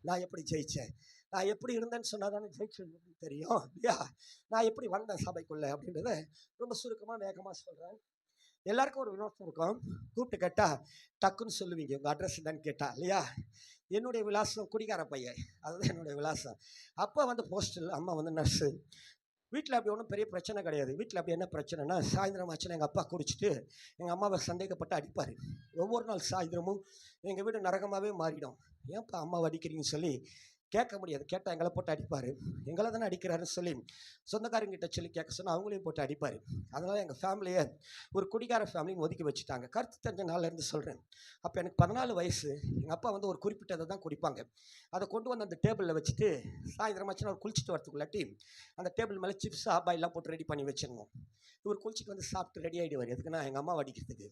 நான் எப்படி ஜெயிச்சேன், நான் எப்படி இருந்தேன்னு சொன்னால் தானே ஜெயிச்சது எப்படி தெரியும் இல்லையா? நான் எப்படி வந்தேன் சபைக்குள்ளே அப்படின்றத ரொம்ப சுருக்கமாக வேகமாக சொல்கிறேன். எல்லாருக்கும் ஒரு விலாசம் இருக்கும். கூப்பிட்டு கேட்டால் டக்குன்னு சொல்லுவீங்க உங்கள் அட்ரஸ் என்னன்னு கேட்டால் இல்லையா? என்னுடைய விலாசம் குடிகார பையன், அதுதான் என்னுடைய விலாசம். அப்போ வந்து போஸ்டல், அம்மா வந்து நர்ஸு. வீட்டில் அப்படி ஒன்றும் பெரிய பிரச்சனை கிடையாது. வீட்டில் அப்படி என்ன பிரச்சனைனா, சாயந்தரம் ஆச்சுன்னா எங்கள் அப்பா குடிச்சிட்டு எங்கள் அம்மாவை சந்தேகப்பட்டு அடிப்பார். ஒவ்வொரு நாள் சாயந்தரமும் எங்கள் வீடு நரகமாகவே மாறிடும். ஏன்ப்பா அம்மாவை அடிக்கிறீங்கன்னு சொல்லி கேட்க முடியாது. கேட்டால் எங்களை போட்டு அடிப்பார். எங்களை தானே அடிக்கிறாருன்னு சொல்லி சொந்தக்காரங்கிட்ட சொல்லி கேட்க சொன்னால் அவங்களையும் போட்டு அடிப்பார். அதனால் எங்கள் ஃபேமிலியை ஒரு குடிகார ஃபேமிலின்னு ஒதுக்கி வச்சுட்டாங்க. கருத்து தெரிஞ்ச நாள்லேருந்து சொல்கிறேன். அப்போ எனக்கு 14 வயசு. எங்கள் அப்பா வந்து ஒரு குறிப்பிட்டதை தான் குடிப்பாங்க. அதை கொண்டு வந்து அந்த டேபிளில் வச்சுட்டு சாயந்தரமாச்சுன்னா அவர் குளிச்சுட்டு வரத்துக்குள்ளாட்டி அந்த டேபிள் மேலே சிப்ஸ் ஆபாயெல்லாம் போட்டு ரெடி பண்ணி வச்சிடணும். இவர் குளிச்சுட்டு வந்து சாப்பிட்டு ரெடி ஆகிடுவார். எதுக்குன்னா எங்கள் அம்மா அடிக்கிறதுக்கு.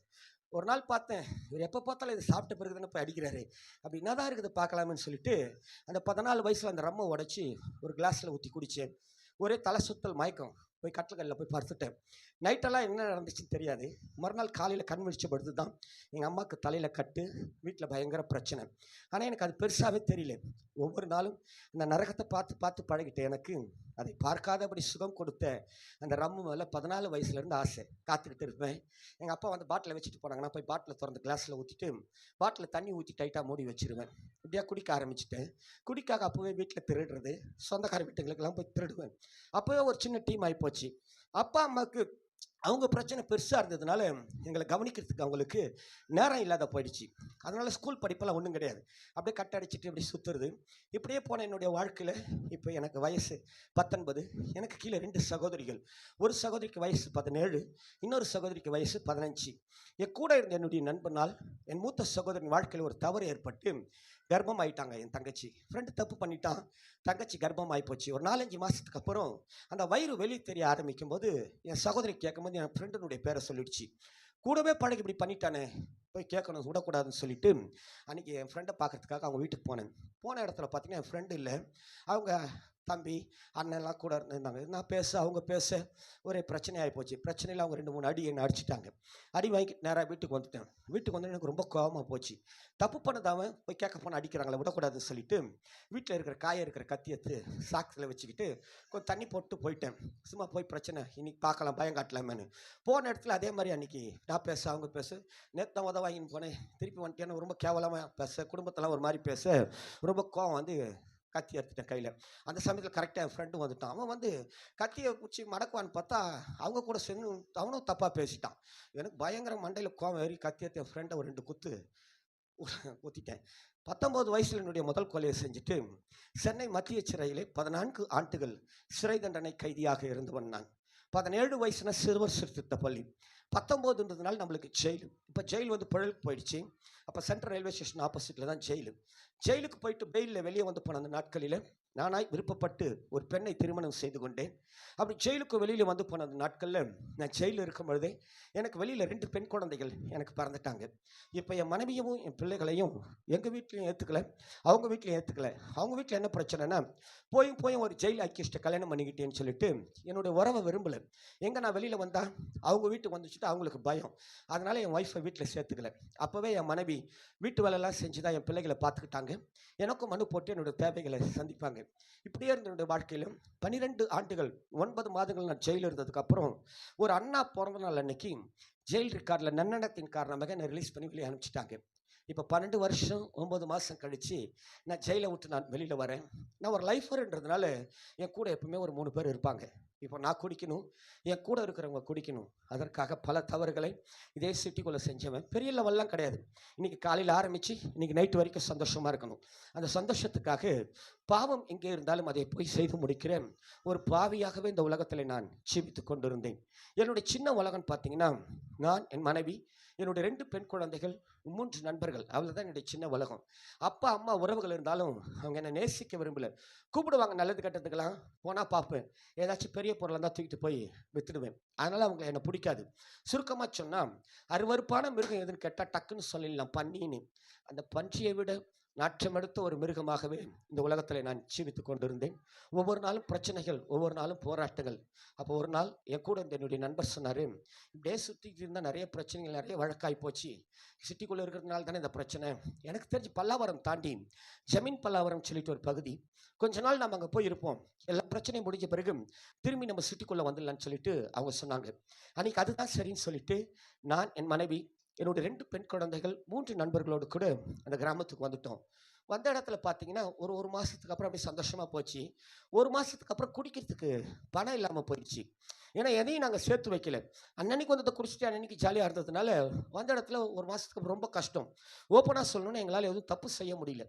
ஒரு நாள் பார்த்தேன், இவர் எப்போ பார்த்தாலும் இது சாப்பிட்ட பிறகு தானே போய் அடிக்கிறாரு, அப்படி என்ன தான் இருக்குது பார்க்கலாமேன்னு சொல்லிட்டு அந்த 14 வயசில் அந்த ரம்மை உடச்சி ஒரு கிளாஸில் ஊற்றி குடித்தேன். ஒரே தலை சுத்தல் மயக்கம். போய் கட்டில்களில் போய் படுத்துட்டேன். நைட்டெல்லாம் என்ன நடந்துச்சுன்னு தெரியாது. மறுநாள் காலையில் கண் முழிச்ச பொழுது தான் எங்கள் அம்மாவுக்கு தலையில் கட்டு, வீட்டில் பயங்கர பிரச்சனை. ஆனால் எனக்கு அது பெருசாகவே தெரியல. ஒவ்வொரு நாளும் அந்த நரகத்தை பார்த்து பார்த்து பழகிட்டேன். எனக்கு அதை பார்க்காதபடி சுகம் கொடுத்த அந்த ரம்மு மேலே 14 வயசுலேருந்து ஆசை. காத்துக்கிட்டு இருப்பேன். எங்கள் அப்பா வந்து பாட்டில் வச்சுட்டு போனாங்கன்னா போய் பாட்டில் திறந்து கிளாஸில் ஊற்றிட்டு பாட்டில் தண்ணி ஊற்றி டைட்டாக மூடி வச்சுருவேன். இப்படியா குடிக்க ஆரம்பிச்சிட்டேன். குடிக்காக அப்போவே வீட்டில் திருடுறது, சொந்தக்கார வீட்டுகளுக்கெல்லாம் போய் திருடுவேன். அப்போவே ஒரு சின்ன டீம் ஆகிப்போச்சு. அப்பா அம்மாவுக்கு அவங்க பிரச்சனை பெருசாக இருந்ததுனால எங்களை கவனிக்கிறதுக்கு அவங்களுக்கு நேரம் இல்லாத போயிடுச்சு. அதனால் ஸ்கூல் படிப்பெல்லாம் ஒன்றும் கிடையாது. அப்படியே கட் அடிச்சுட்டு இப்படி சுற்றுறது. இப்படியே போன என்னுடைய வாழ்க்கையில் இப்போ எனக்கு வயசு 19. எனக்கு கீழே 2 சகோதரிகள். ஒரு சகோதரிக்கு வயசு 17, இன்னொரு சகோதரிக்கு வயசு 15. என் கூட இருந்த என்னுடைய நண்பனால் என் மூத்த சகோதரின் வாழ்க்கையில் ஒரு தவறு ஏற்பட்டு கர்ப்பம் ஆகிட்டாங்க. என் தங்கச்சி ஃப்ரெண்டு தப்பு பண்ணிட்டான். தங்கச்சி கர்ப்பம் ஆகிப்போச்சு. ஒரு 4-5 மாதத்துக்கு அப்புறம் அந்த வயிறு வெளியே தெரிய ஆரம்பிக்கும் போது என் சகோதரி கேட்கும்போது என் ஃப்ரெண்டினுடைய பேரை சொல்லிடுச்சு. கூடவே பழகி இப்படி பண்ணிட்டானே, போய் கேட்கணும், விடக்கூடாதுன்னு சொல்லிட்டு அன்றைக்கி என் ஃப்ரெண்டை பார்க்கறதுக்காக அவங்க வீட்டுக்கு போனேன். போன இடத்துல பார்த்தீங்கன்னா என் ஃப்ரெண்டு இல்லை, அவங்க தம்பி அண்ணன்லாம் கூட இருந்தாங்க. நான் பேச அவங்க பேச ஒரே பிரச்சனையாகி போச்சு. பிரச்சனையில் அவங்க 2-3 அடி என்னை அடிச்சிட்டாங்க. அடி வாங்கிட்டு நேராக வீட்டுக்கு வந்துட்டேன். வீட்டுக்கு வந்து எனக்கு ரொம்ப கோபமாக போச்சு. தப்பு பண்ணதாவன் போய் கேட்க போன அடிக்கிறாங்களே, விடக்கூடாதுன்னு சொல்லிட்டு வீட்டில் இருக்கிற காய இருக்கிற கத்தி எடுத்து சாக்ஸில் வச்சுக்கிட்டு கொஞ்சம் தண்ணி போட்டு போயிட்டேன். சும்மா போய் பிரச்சனை இன்னைக்கு பார்க்கலாம், பயம் காட்டலாமேன்னு. போன இடத்துல அதே மாதிரி அன்றைக்கி நான் பேச அவங்க பேச, நேற்று தான் உதவ வாங்கின்னு போனேன், திருப்பி வந்துட்டேன்னு ரொம்ப கேவலமாக பேச, குடும்பத்தெல்லாம் ஒரு மாதிரி பேச, ரொம்ப கோவம் வந்து கத்தி எடுத்துட்டேன் கையில். அந்த சமயத்தில் கரெக்டாக என் ஃப்ரெண்டும் வந்துட்டான். அவன் வந்து கத்தியை பிடிச்சி மடக்குவான்னு பார்த்தா அவங்க கூட சேர்ந்து அவனும் தப்பாக பேசிட்டான். எனக்கு பயங்கர மண்டையில் கோவம் ஏறி கத்தி எடுத்து என் ஃப்ரெண்டை ஒரு 2 குத்து குத்திட்டேன். 19 வயசில் என்னுடைய முதல் கொலையை செஞ்சுட்டு சென்னை மத்திய சிறையிலே 14 ஆண்டுகள் சிறை தண்டனை கைதியாக இருந்தவன் நான். 17 வயசுனா சிறுவர் சீர்திருத்த பள்ளி, 19ன்றதுனால நம்மளுக்கு ஜெயில். இப்போ ஜெயில் வந்து புழலுக்கு போயிடுச்சு. அப்போ சென்ட்ரல் ரயில்வே ஸ்டேஷன் ஆப்போசிட்டில் தான் ஜெயிலு. ஜெயிலுக்கு போயிட்டு பெயிலில் வெளியே வந்து போன அந்த நாட்களில் நானாய் விருப்பப்பட்டு ஒரு பெண்ணை திருமணம் செய்து கொண்டேன். அப்படி ஜெயிலுக்கு வெளியில் வந்து போன அந்த நாட்களில் நான் ஜெயிலில் இருக்கும் பொழுதே எனக்கு வெளியில் 2 பெண் குழந்தைகள் எனக்கு பிறந்துட்டாங்க. இப்போ என் மனைவியும் என் பிள்ளைகளையும் எங்கள் வீட்லையும் ஏற்றுக்கலை, அவங்க வீட்லையும் ஏற்றுக்கலை. அவங்க வீட்டில் என்ன பிரச்சனைனா, போயும் ஒரு ஜெயில் அக்யூஸ்ட்டை கல்யாணம் பண்ணிக்கிட்டேன்னு சொல்லிட்டு என்னுடைய உறவை விரும்பலை. எங்கே நான் வெளியில் வந்தால் அவங்க வீட்டுக்கு வந்துச்சுட்டு அவங்களுக்கு பயம். அதனால் என் ஒய்ஃபை வீட்டில் சேர்த்துக்கலை. அப்போவே என் மனைவி வீட்டு வேலையெல்லாம் செஞ்சு தான் என் பிள்ளைகளை பார்த்துக்கிட்டாங்க. எனக்கும் மனு போட்டு என்னுடைய தேவைகளை சந்திப்பாங்க. இப்படியே இருந்த என்னுடைய வாழ்க்கையிலும் 12 ஆண்டுகள் 9 மாதங்கள் நான் ஜெயிலில் இருந்ததுக்கப்புறம் ஒரு அண்ணா பிறந்த நாள் அன்னைக்கு ஜெயில் ரெக்கார்டில் நன்னடத்தின் காரணமாக என்னை ரிலீஸ் பண்ணி வெளியே அனுப்பிச்சிட்டாங்க. இப்போ 12 வருஷம் 9 மாதம் கழித்து நான் ஜெயிலை விட்டு நான் வெளியில் வரேன். நான் ஒரு லைஃபர்ன்றதுனால என் கூட எப்பவுமே ஒரு 3 பேர் இருப்பாங்க. இப்போ நான் குடிக்கணும், என் கூட இருக்கிறவங்க குடிக்கணும். அதற்காக பல தவறுகளை இதே சிட்டிக்குள்ளே செஞ்சவன். பெரிய லெவல்லாம் கிடையாது. இன்றைக்கி காலையில் ஆரம்பித்து இன்றைக்கி நைட்டு வரைக்கும் சந்தோஷமாக இருக்கணும். அந்த சந்தோஷத்துக்காக பாவம் எங்கே இருந்தாலும் அதை போய் செய்து முடிக்கிறேன். ஒரு பாவியாகவே இந்த உலகத்தில் நான் ஜீவித்து கொண்டிருந்தேன். என்னுடைய சின்ன உலகம் பார்த்தீங்கன்னா, நான், என் மனைவி, என்னுடைய 2 பெண் குழந்தைகள், 3 நண்பர்கள். அவ்வளோதான் என்னுடைய சின்ன உலகம். அப்பா அம்மா உறவுகள் இருந்தாலும் அவங்க என்னை நேசிக்க விரும்பலை. கூப்பிடுவாங்க நல்லது கட்டத்துக்கெல்லாம், போனால் பார்ப்பேன். ஏதாச்சும் பெரிய பொருளாக இருந்தால் தூக்கிட்டு போய் விற்றுடுவேன். அதனால் அவங்க என்னை பிடிக்காது. சுருக்கமாக சொன்னால், அருவருப்பான மிருகம் எதுன்னு கேட்டால் டக்குன்னு சொல்லிடலாம், பன்னின்னு. அந்த பன்றியை விட நாற்றமெடுத்த ஒரு மிருகமாகவே இந்த உலகத்தில் நான் ஜீவித்து கொண்டிருந்தேன். ஒவ்வொரு நாளும் பிரச்சனைகள், ஒவ்வொரு நாளும் போராட்டங்கள். அப்போ ஒரு நாள் என் கூட இந்த என்னுடைய நண்பர் சொன்னார், இப்படியே சுற்றிட்டு இருந்தால் நிறைய பிரச்சனைகள், நிறைய வழக்காய் போச்சு. சிட்டிக்குள்ளே இருக்கிறதுனால தானே இந்த பிரச்சனை. எனக்கு தெரிஞ்சு பல்லாவரம் தாண்டி ஜமீன் பல்லாவரம் சொல்லிட்டு ஒரு பகுதி, கொஞ்ச நாள் நம்ம அங்கே போய் இருப்போம், எல்லா பிரச்சனையும் முடிஞ்ச பிறகு திரும்பி நம்ம சிட்டிக்குள்ளே வந்துடலான்னு சொல்லிட்டு அவங்க சொன்னாங்க. அன்றைக்கி அதுதான் சரின்னு சொல்லிட்டு நான், என் மனைவி, என்னுடைய 2 பெண் குழந்தைகள், 3 நண்பர்களோடு கூட அந்த கிராமத்துக்கு வந்துட்டோம். வந்த இடத்துல பார்த்தீங்கன்னா ஒரு மாதத்துக்கு அப்புறம் அப்படியே சந்தோஷமாக போச்சு. ஒரு மாதத்துக்கு அப்புறம் குடிக்கிறதுக்கு பணம் இல்லாமல் போயிடுச்சு. ஏன்னா எதையும் நாங்கள் சேர்த்து வைக்கல. அன்னன்னைக்கு வந்து குடிச்சிட்டு அன்னன்னைக்கு ஜாலியாக இருந்ததுனால வந்த இடத்துல ஒரு மாதத்துக்கு அப்புறம் ரொம்ப கஷ்டம். ஓப்பனாக சொல்லணும்னா எங்களால் எதுவும் தப்பு செய்ய முடியல.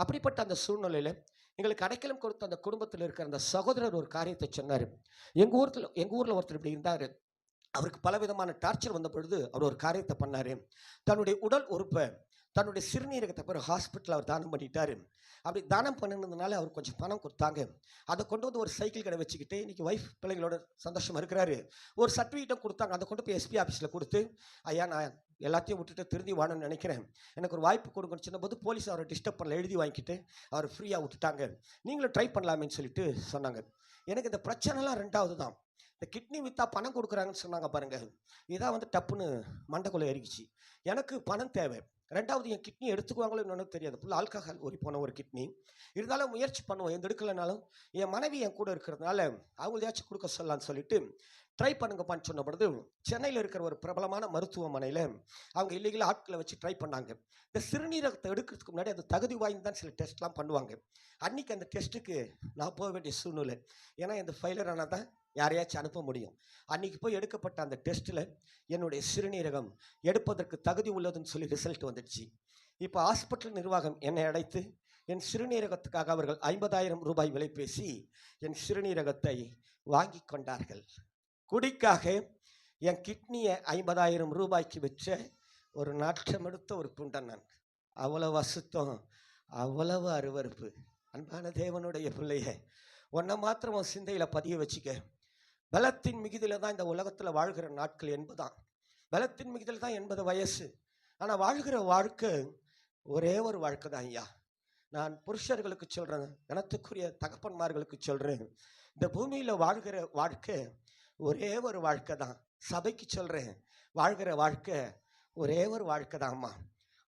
அப்படிப்பட்ட அந்த சூழ்நிலையில் எங்களுக்கு அடைக்கலம் கொடுத்த அந்த குடும்பத்தில் இருக்கிற அந்த சகோதரர் ஒரு காரியத்தை சொன்னார். எங்கள் ஊரில் ஒருத்தர் இப்படி இருந்தார். அவருக்கு பலவிதமான டார்ச்சர் வந்த பொழுது அவர் ஒரு காரியத்தை பண்ணார். தன்னுடைய உடல் உறுப்பை, தன்னுடைய சிறுநீரகத்தை பிறகு ஹாஸ்பிட்டலில் அவர் தானம் பண்ணிட்டார். அப்படி தானம் பண்ணினதுனால அவர் கொஞ்சம் பணம் கொடுத்தாங்க. அதை கொண்டு வந்து ஒரு சைக்கிள் கடை வச்சுக்கிட்டு இன்றைக்கி ஒய்ஃப் பிள்ளைங்களோட சந்தோஷமாக இருக்கிறாரு. ஒரு சர்டிஃபிகேட்டும் கொடுத்தாங்க. அதை கொண்டு போய் எஸ்பி ஆஃபீஸில் கொடுத்து, ஐயா நான் எல்லாத்தையும் விட்டுட்டு திருந்தி வாழணும்னு நினைக்கிறேன், எனக்கு ஒரு வாய்ப்பு கொடுங்கன்னு சொன்னபோது போலீஸ் அவரை டிஸ்டர்ப் பண்ணல, எழுதி வாங்கிட்டு அவர் ஃப்ரீயாக விட்டுட்டாங்க. நீங்களும் ட்ரை பண்ணலாமேன்னு சொல்லிட்டு சொன்னாங்க. எனக்கு இந்த பிரச்சனைலாம் 2வது தான். இந்த கிட்னி விற்றா பணம் கொடுக்குறாங்கன்னு சொன்னாங்க பாருங்கள், இதான் வந்து டப்புன்னு மண்டைக்குள்ளே ஏறிக்குச்சு. எனக்கு பணம் தேவை. 2வது என் கிட்னி எடுத்துக்குவாங்களோ என்னன்னு தெரியாது. ஃபுல்லாக ஆல்கஹால் ஊறி போன ஒரு கிட்னி. இருந்தாலும் முயற்சி பண்ணுவோம், எந்த எடுக்கலைனாலும் என் மனைவி என் கூட இருக்கிறதுனால அவங்களையாச்சும் கொடுக்க சொல்லலான்னு சொல்லிட்டு ட்ரை பண்ணுங்கப்பான்னு சொன்ன பொழுது சென்னையில் இருக்கிற ஒரு பிரபலமான மருத்துவமனையில் அவங்க இல்லீகல் ஆட்களை வச்சு ட்ரை பண்ணாங்க. இந்த சிறுநீரகத்தை எடுக்கிறதுக்கு முன்னாடி அது தகுதி வாய்ந்து தான் சில டெஸ்ட்லாம் பண்ணுவாங்க. அன்றைக்கி அந்த டெஸ்ட்டுக்கு நான் போக வேண்டிய சூழ்நிலை. ஏன்னா இந்த ஃபெயிலர் ஆனால் தான் யாரையாச்சும் அனுப்ப முடியும். அன்றைக்கி போய் எடுக்கப்பட்ட அந்த டெஸ்ட்டில் என்னுடைய சிறுநீரகம் எடுப்பதற்கு தகுதி உள்ளதுன்னு சொல்லி ரிசல்ட் வந்துடுச்சு. இப்போ ஹாஸ்பிட்டல் நிர்வாகம் என்னை அழைத்து என் சிறுநீரகத்துக்காக அவர்கள் 50,000 ரூபாய் விலை பேசி என் சிறுநீரகத்தை வாங்கி கொண்டார்கள். குடிக்காக என் கிட்னியை 50,000 ரூபாய்க்கு வச்ச ஒரு நாற்றமெடுத்த ஒரு புண்டன் நான். அவ்வளவு அசுத்தம், அவ்வளவு அருவருப்பு. அன்பான தேவனுடைய பிள்ளைய, ஒன்றை மாத்திரம் உன் சிந்தையில் பதிய வச்சுக்க. பலத்தின் மிகுதியில் தான் இந்த உலகத்தில் வாழ்கிற நாட்கள் 80 தான். பலத்தின் மிகுதியில் தான் 80 வயசு. ஆனால் வாழ்கிற வாழ்க்கை ஒரே ஒரு வாழ்க்கை தான் ஐயா. நான் புருஷர்களுக்கு சொல்கிறேன், கனத்துக்குரிய தகப்பன்மார்களுக்கு சொல்கிறேன், இந்த பூமியில் வாழ்கிற வாழ்க்கை ஒரே ஒரு வாழ்க்கை தான். சபைக்கு சொல்கிறேன், வாழ்கிற வாழ்க்கை ஒரே ஒரு வாழ்க்கை தான்மா.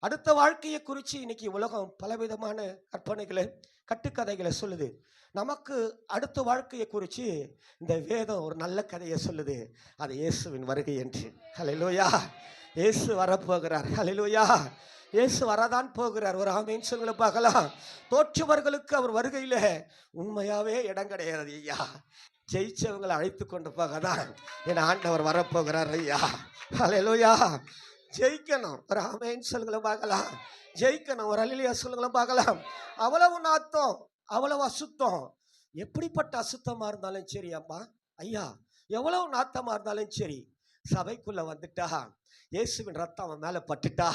அடுத்த வாழ்க்கையை குறித்து இன்னைக்கு உலகம் பலவிதமான கற்பனைகளை, கட்டுக்கதைகளை சொல்லுது. நமக்கு அடுத்த வாழ்க்கையை குறித்து இந்த வேதம் ஒரு நல்ல கதையை சொல்லுது. அது இயேசுவின் வருகை என்று. ஹல்லேலூயா. இயேசு வரப்போகிறார். ஹல்லேலூயா. இயேசு வரதான் போகிறார். ஒரு ஆமேன் சொல்லுங்க பார்க்கலாம். தோற்றவர்களுக்கு அவர் வருகையில் உண்மையாகவே இடம் கிடையாது ஐயா. ஜெயிச்சவங்களை அழைத்து கொண்டு போக தான் என் ஆண்டவர் வரப்போகிறார் ஐயா. ஹல்லேலூயா. ஜெயிக்கணும். ஒரு ஆமேன் சொல்லுங்கள பார்க்கலாம். ஜெயிக்கணும். ஒரு அல்லேலூயா சொல்லுங்கள பார்க்கலாம். அவ்வளவு நாத்தம், அவ்வளவு அசுத்தம். எப்படிப்பட்ட அசுத்தமாக இருந்தாலும் சரி அம்மா ஐயா, எவ்வளவு நாத்தமாக இருந்தாலும் சரி, சபைக்குள்ளே வந்துட்டா, இயேசுவின் ரத்தம் அவன் மேலே பட்டுட்டா,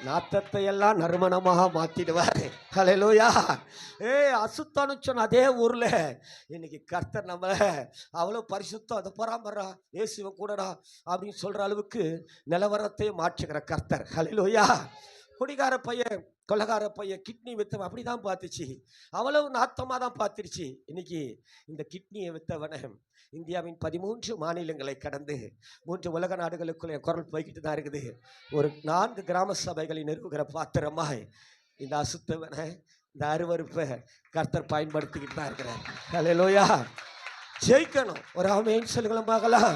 நாத்தத்தை எல்லாம் நறுமணமாக மாற்றிடுவார். ஹல்லேலூயா. அசுத்தம்னு சொன்ன அதே ஊரில் இன்னைக்கு கர்த்தர் நம்மளை அவ்வளோ பரிசுத்தம், அதை பராமரா இயேசுவன் கூடடா அப்படின்னு சொல்கிற அளவுக்கு நிலவரத்தை மாற்றுகிற கர்த்தர். ஹல்லேலூயா. குடிகார பையன், கொலகார பையன் கிட்னி வித்தவன் அப்படி தான் பார்த்துச்சு. அவ்வளவு நாத்தமாக தான் பார்த்துருச்சு. இன்னைக்கு இந்த கிட்னியை வித்தவனை இந்தியாவின் 13 மாநிலங்களை கடந்து 3 உலக நாடுகளுக்குள்ளே குரல் போய்கிட்டு தான் இருக்குது. ஒரு 4 கிராம சபைகளை நிறுவுகிற பாத்திரமாய் இந்த அசுத்தவனை, இந்த அருவருப்பை கர்த்தர் பயன்படுத்திக்கிட்டு தான் இருக்கிறார். ஹல்லேலூயா. ஜெயிக்கணும். ஒரு ஆமேன் சொல்லுங்கள பார்க்கலாம்.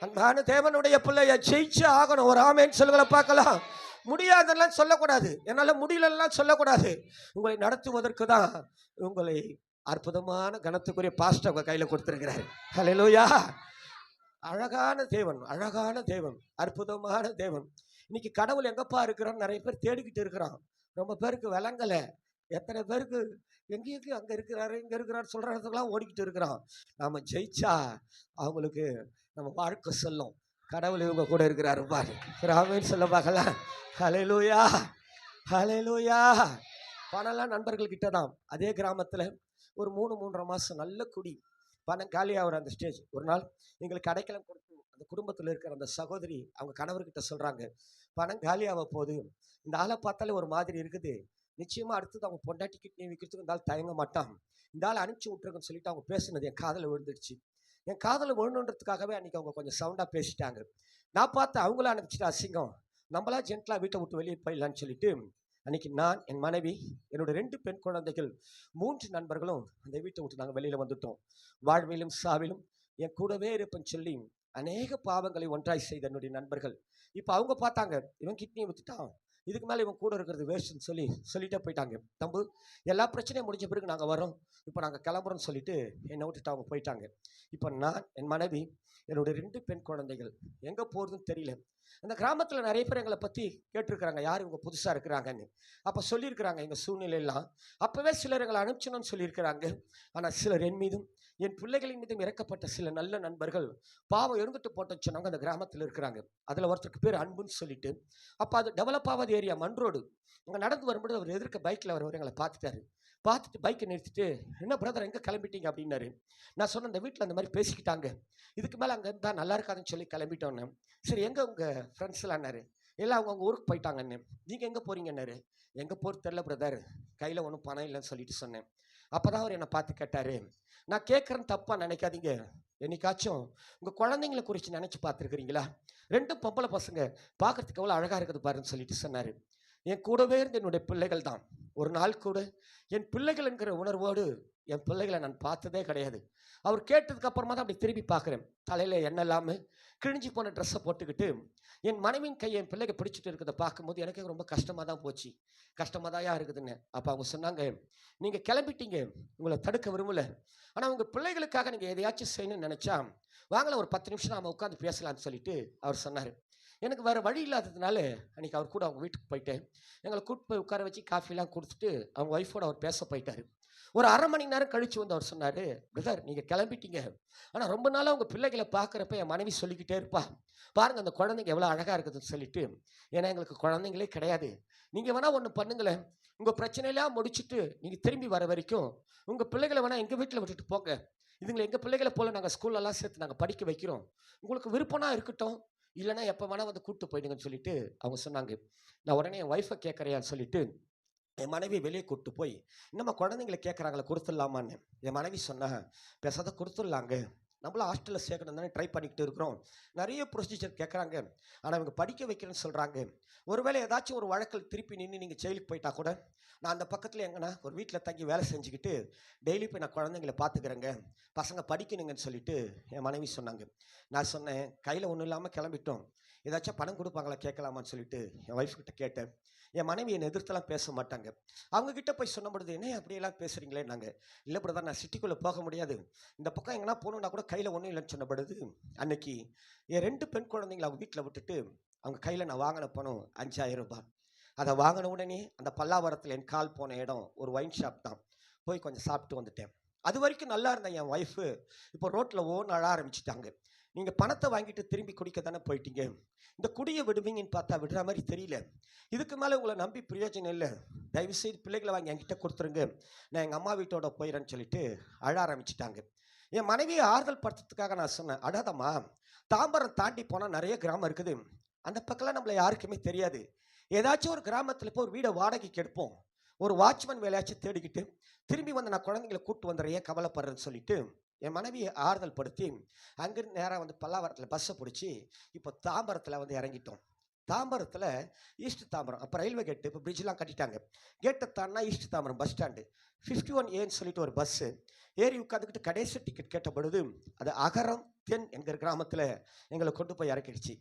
அன்பான தேவனுடைய பிள்ளைய ஜெயிச்சு ஆகணும். ஒரு ஆமேன் சொல்லுங்கள பார்க்கலாம். முடியாதெல்லாம் சொல்லக்கூடாது, என்னால் முடியலெல்லாம் சொல்லக்கூடாது. உங்களை நடத்துவதற்கு தான் உங்களை அற்புதமான கனத்துக்குரிய பாஸ்டர் உங்கள் கையில் கொடுத்துருக்கிறார். ஹல்லேலூயா. அழகான தேவன், அழகான தேவன், அற்புதமான தேவன். இன்னைக்கு கடவுள் எங்கப்பா இருக்கிறான்னு நிறைய பேர் தேடிக்கிட்டு இருக்கிறான். ரொம்ப பேருக்கு விளங்கலை. எத்தனை பேருக்கு எங்கேயும் அங்கே இருக்கிறாரு, இங்கே இருக்கிறாரு சொல்கிற இடத்துக்குலாம் ஓடிக்கிட்டு இருக்கிறான். நாம் ஜெயிச்சா அவங்களுக்கு நம்ம வாழ்க்கை சொல்லும், கடவுள் இவங்க கூட இருக்கிறாரு பாரு. ராமேன்னு சொல்ல பார்க்கலாம். ஹல்லேலூயா. ஹல்லேலூயா. பணம்லாம் நண்பர்கள்கிட்ட தான். அதே கிராமத்தில் ஒரு 3-3.5 மாதம் நல்ல குடி, பணம் காலியாகிற அந்த ஸ்டேஜ். ஒரு நாள் எங்களுக்கு அடைக்கலம் கொடுத்து அந்த குடும்பத்தில் இருக்கிற அந்த சகோதரி அவங்க கணவர்கிட்ட சொல்கிறாங்க, பணம் காலியாக போகுது, இந்த ஆளை பார்த்தாலே ஒரு மாதிரி இருக்குது, நிச்சயமா அடுத்தது அவங்க பொண்டாட்டி கிட்னி விற்கிறதுக்கு இந்த ஆள் தயங்க மாட்டான். இந்த ஆள் அனுப்பிச்சு விட்டுருக்குன்னு சொல்லிட்டு அவங்க பேசுனது என் காதில் விழுந்துடுச்சு. என் காதில் விழுணுன்றதுக்காகவே அன்னைக்கு அவங்க கொஞ்சம் சவுண்டாக பேசிட்டாங்க. நான் பார்த்து அவங்கள அனுப்பிச்சிட்டு அசிங்கம், நம்மளா ஜென்டலாக வீட்டை விட்டு வெளியே போயிடலான்னு சொல்லிட்டு அன்னைக்கு நான், என் மனைவி, என்னோட 2 பெண் குழந்தைகள், 3 நண்பர்களும் அந்த வீட்டை விட்டு நாங்கள் வெளியில் வந்துட்டோம். வாழ்விலும் சாவிலும் என் கூடவே இருப்பேன்னு சொல்லி அநேக பாவங்களை ஒன்றாய் செய்த என்னுடைய நண்பர்கள் இப்போ அவங்க பார்த்தாங்க, இவன் கிட்னியை வித்துட்டான், இதுக்கு மேலே இவன் கூட இருக்கிறது வேஸ்ட்னு சொல்லிட்டே போயிட்டாங்க. தம்பு, எல்லா பிரச்சனையும் முடிஞ்ச பிறகு நாங்கள் வரோம், இப்போ நாங்கள் கிளம்புறோம்னு சொல்லிட்டு என்னை விட்டுட்டு அவங்க போயிட்டாங்க. இப்போ நான், என் மனைவி, என்னுடைய 2 பெண் குழந்தைகள் எங்கே போகிறதுன்னு தெரியல. அந்த கிராமத்தில் நிறைய பேர் எங்களை பற்றி கேட்டிருக்கிறாங்க, யார் இவங்க புதுசாக இருக்கிறாங்கன்னு. அப்போ சொல்லியிருக்கிறாங்க எங்கள் சூழ்நிலையெல்லாம். அப்போவே சிலர் எங்களை அனுப்பிச்சணும்னு சொல்லியிருக்கிறாங்க. ஆனால் சிலர் என் மீதும் என் பிள்ளைகளின் மீதும் இறக்கப்பட்ட சில நல்ல நண்பர்கள் பாவம் இருந்துட்டு போட்டோன்னு சொன்னாங்க. அந்த கிராமத்தில் இருக்கிறாங்க. அதில் ஒருத்தருக்கு பேர் அன்புன்னு சொல்லிட்டு. அப்போ அது டெவலப் ஆகாத ஏரியா, மண் ரோடு. அங்கே நடந்து வரும்போது அவர் எதிர்க்க பைக்கில் அவர் எங்களை பார்த்துட்டாரு. பார்த்துட்டு பைக்கை நிறுத்திட்டு, என்ன பிரதர் எங்கே கிளம்பிட்டீங்க அப்படின்னாரு. நான் சொன்னேன், இந்த வீட்டில் அந்த மாதிரி பேசிக்கிட்டாங்க, இதுக்கு மேலே அங்கே இருந்தால் நல்லா இருக்காதுன்னு சொல்லி கிளம்பிட்டோன்னு. சரி, எங்கே உங்கள் ஃப்ரெண்ட்ஸ்லான்னாரு. எல்லாம் அவங்க ஊருக்கு போயிட்டாங்கன்னு. நீங்கள் எங்கே போகிறீங்கன்னாரு. எங்கே போகிறது தெரில பிரதர், கையில் ஒன்றும் பணம் இல்லைன்னு சொல்லிட்டு சொன்னேன். அப்போ தான் அவர் என்னை பார்த்து கேட்டார், நான் கேட்குறேன்னு தப்பாக நினைக்காதீங்க, என்னைக்காச்சும் உங்கள் குழந்தைங்களை குறித்து நினச்சி பார்த்துருக்குறீங்களா? 2 பொம்பளை பசங்க பார்க்குறதுக்கு எவ்வளோ அழகாக இருக்குது பாருன்னு சொல்லிட்டு சொன்னார். என் கூடவே இருந்து என்னுடைய பிள்ளைகள் தான். ஒரு நாள் கூட என் பிள்ளைகள் என்கிற உணர்வோடு என் பிள்ளைகளை நான் பார்த்ததே கிடையாது. அவர் கேட்டதுக்கு அப்புறமா தான் அப்படி திரும்பி பார்க்குறேன். தலையில் எண்ணெய் இல்லாமல் கிழிஞ்சி போன ட்ரெஸ்ஸை போட்டுக்கிட்டு என் மனைவியின் கையை என் பிள்ளைங்க பிடிச்சிட்டு இருக்கிறத பார்க்கும்போது எனக்கு ரொம்ப கஷ்டமாக தான் போச்சு. கஷ்டமாக தான் இருக்குதுன்னு. அப்போ அவங்க சொன்னாங்க, நீங்கள் கிளம்பிட்டீங்க, உங்களை தடுக்க விரும்பல, ஆனால் உங்கள் பிள்ளைகளுக்காக நீங்கள் எதையாச்சும் செய்யணும்னு நினச்சா வாங்கலாம், ஒரு 10 நிமிஷம் நாம் உட்காந்து பேசலாம்னு சொல்லிட்டு அவர் சொன்னார். எனக்கு வேறு வழி இல்லாததுனால அன்றைக்கி அவர் கூட அவங்க வீட்டுக்கு போயிட்டேன். எங்களை கூப்பிட்டு போய் உட்கார வச்சு காஃபிலாம் கொடுத்துட்டு அவங்க ஒய்ஃபோட அவர் பேச போயிட்டார். ஒரு 1/2 மணி நேரம் கழித்து வந்து அவர் சொன்னார், பிரதர் நீங்கள் கிளம்பிட்டீங்க, ஆனால் ரொம்ப நாளாக உங்கள் பிள்ளைகளை பார்க்குறப்ப என் மனைவி சொல்லிக்கிட்டே இருப்பா, பாருங்கள் அந்த குழந்தைங்க எவ்வளோ அழகாக இருக்குதுன்னு சொல்லிட்டு. ஏன்னா எங்களுக்கு குழந்தைங்களே கிடையாது. நீங்கள் வேணால் ஒன்று பண்ணுங்களேன், உங்கள் பிரச்சனையெல்லாம் முடிச்சுட்டு நீங்கள் திரும்பி வர வரைக்கும் உங்கள் பிள்ளைகளை வேணால் எங்கள் வீட்டில் விட்டுட்டு போங்க, இதுங்களை எங்கள் பிள்ளைகளை போல் நாங்கள் ஸ்கூல்லலாம் சேர்த்து நாங்கள் படிக்க வைக்கிறோம், உங்களுக்கு விருப்பம்னா இருக்கட்டும், இல்லைனா எப்போ வேணால் வந்து கூப்பிட்டு போயிடுங்கன்னு சொல்லிட்டு அவங்க சொன்னாங்க. நான் உடனே என் ஒய்ஃபை கேட்குறேன்னு சொல்லிட்டு என் மனைவி வெளியே கூப்பிட்டு போய், நம்ம குழந்தைங்களை கேட்குறாங்களே கொடுத்துடலாமான்னு. என் மனைவி சொன்னா, பேசாத கொடுத்துடலாங்க, நம்மளும் ஹாஸ்டலில் சேர்க்கணும் தானே ட்ரை பண்ணிக்கிட்டு இருக்கிறோம், நிறைய ப்ரொசீஜர் கேட்குறாங்க, ஆனால் இவங்க படிக்க வைக்கிறேன்னு சொல்கிறாங்க, ஒருவேளை ஏதாச்சும் ஒரு வழக்கில் திருப்பி நின்று நீங்கள் ஜெயிலுக்கு போயிட்டா கூட நான் அந்த பக்கத்தில் எங்கன்னா ஒரு வீட்டில் தங்கி வேலை செஞ்சுக்கிட்டு டெய்லி போய் நான் குழந்தைங்களை பார்த்துக்கிறேங்க, பசங்க படிக்கணுங்கன்னு சொல்லிட்டு என் மனைவி சொன்னாங்க. நான் சொன்னேன், கையில் ஒன்றும் இல்லாமல் கிளம்பிட்டோம், ஏதாச்சும் பணம் கொடுப்பாங்களா கேட்கலாமான்னு சொல்லிட்டு என் ஒய்ஃப் கிட்ட கேட்டேன். என் மனைவி என்னை எதிர்த்தெல்லாம் பேச மாட்டாங்க. அவங்கக்கிட்ட போய் சொன்ன பொழுது, என்ன அப்படியெல்லாம் பேசுகிறீங்களே நாங்கள், இல்லை பிரதர் நான் சிட்டிக்குள்ளே போக முடியாது, இந்த பக்கம் எங்கன்னா போகணுன்னா கூட கையில் ஒன்றும் இல்லைன்னு சொன்ன பொழுது அன்னைக்கு என் 2 பெண் குழந்தைங்களை அவங்க வீட்டில் விட்டுட்டு அவங்க கையில் நான் வாங்கின பணம் 5000 ரூபாய். அதை வாங்கின உடனே அந்த பல்லாவரத்தில் என் கால் போன இடம் ஒரு ஒயின் ஷாப் தான், போய் கொஞ்சம் சாப்பிட்டு வந்துட்டேன். அது வரைக்கும் நல்லா இருந்தேன். என் ஒய்ஃபு இப்போ ரோட்டில் ஓன்னு அழ ஆரம்பிச்சிட்டாங்க. நீங்கள் பணத்தை வாங்கிட்டு திரும்பி குடிக்க தானே போயிட்டீங்க, இந்த குடியை விடுவீங்கன்னு பார்த்தா விடுற மாதிரி தெரியல, இதுக்கு மேலே உங்களை நம்பி பிரயோஜனம் இல்லை, தயவுசெய்து பிள்ளைகளை வாங்கி என்கிட்ட கொடுத்துருங்க, நான் எங்கள் அம்மா வீட்டோட போயிடறேன்னு சொல்லிட்டு அழ ஆரம்பிச்சிட்டாங்க. என் மனைவியை ஆறுதல் படுத்துறதுக்காக நான் சொன்னேன், அடாதம்மா, தாம்பரம் தாண்டி போனால் நிறைய கிராமம் இருக்குது, அந்த பக்கம்லாம் நம்மளை யாருக்குமே தெரியாது, ஏதாச்சும் ஒரு கிராமத்தில் போய் ஒரு வீடை வாடகைக்கு எடுப்போம், ஒரு வாட்ச்மேன் வேலையாச்சும் தேடிக்கிட்டு திரும்பி வந்து நான் குழந்தைங்களை கூப்பிட்டு வந்துடுறேன், ஏன் கவலைப்படுறேன்னு சொல்லிட்டு என் மனைவியை ஆறுதல் படுத்தி அங்கிருந்து நேராக வந்து பல்லாவரத்தில் பஸ்ஸை பிடிச்சி இப்போ தாம்பரத்தில் வந்து இறங்கிட்டோம். தாம்பரத்தில் ஈஸ்ட் தாம்பரம், அப்போ ரயில்வே கேட்டு இப்போ பிரிட்ஜெலாம் கட்டிட்டாங்க, கேட்டை தாண்டினா ஈஸ்ட் தாம்பரம் பஸ் ஸ்டாண்டு 51Aன்னு சொல்லிட்டு ஒரு பஸ்ஸு ஏறி உட்காந்துக்கிட்டு கடைசி டிக்கெட் கேட்ட பொழுது அது அகரம் தென் என்கிற கிராமத்தில் எங்களை கொண்டு போய் இறக்கிடுச்சு.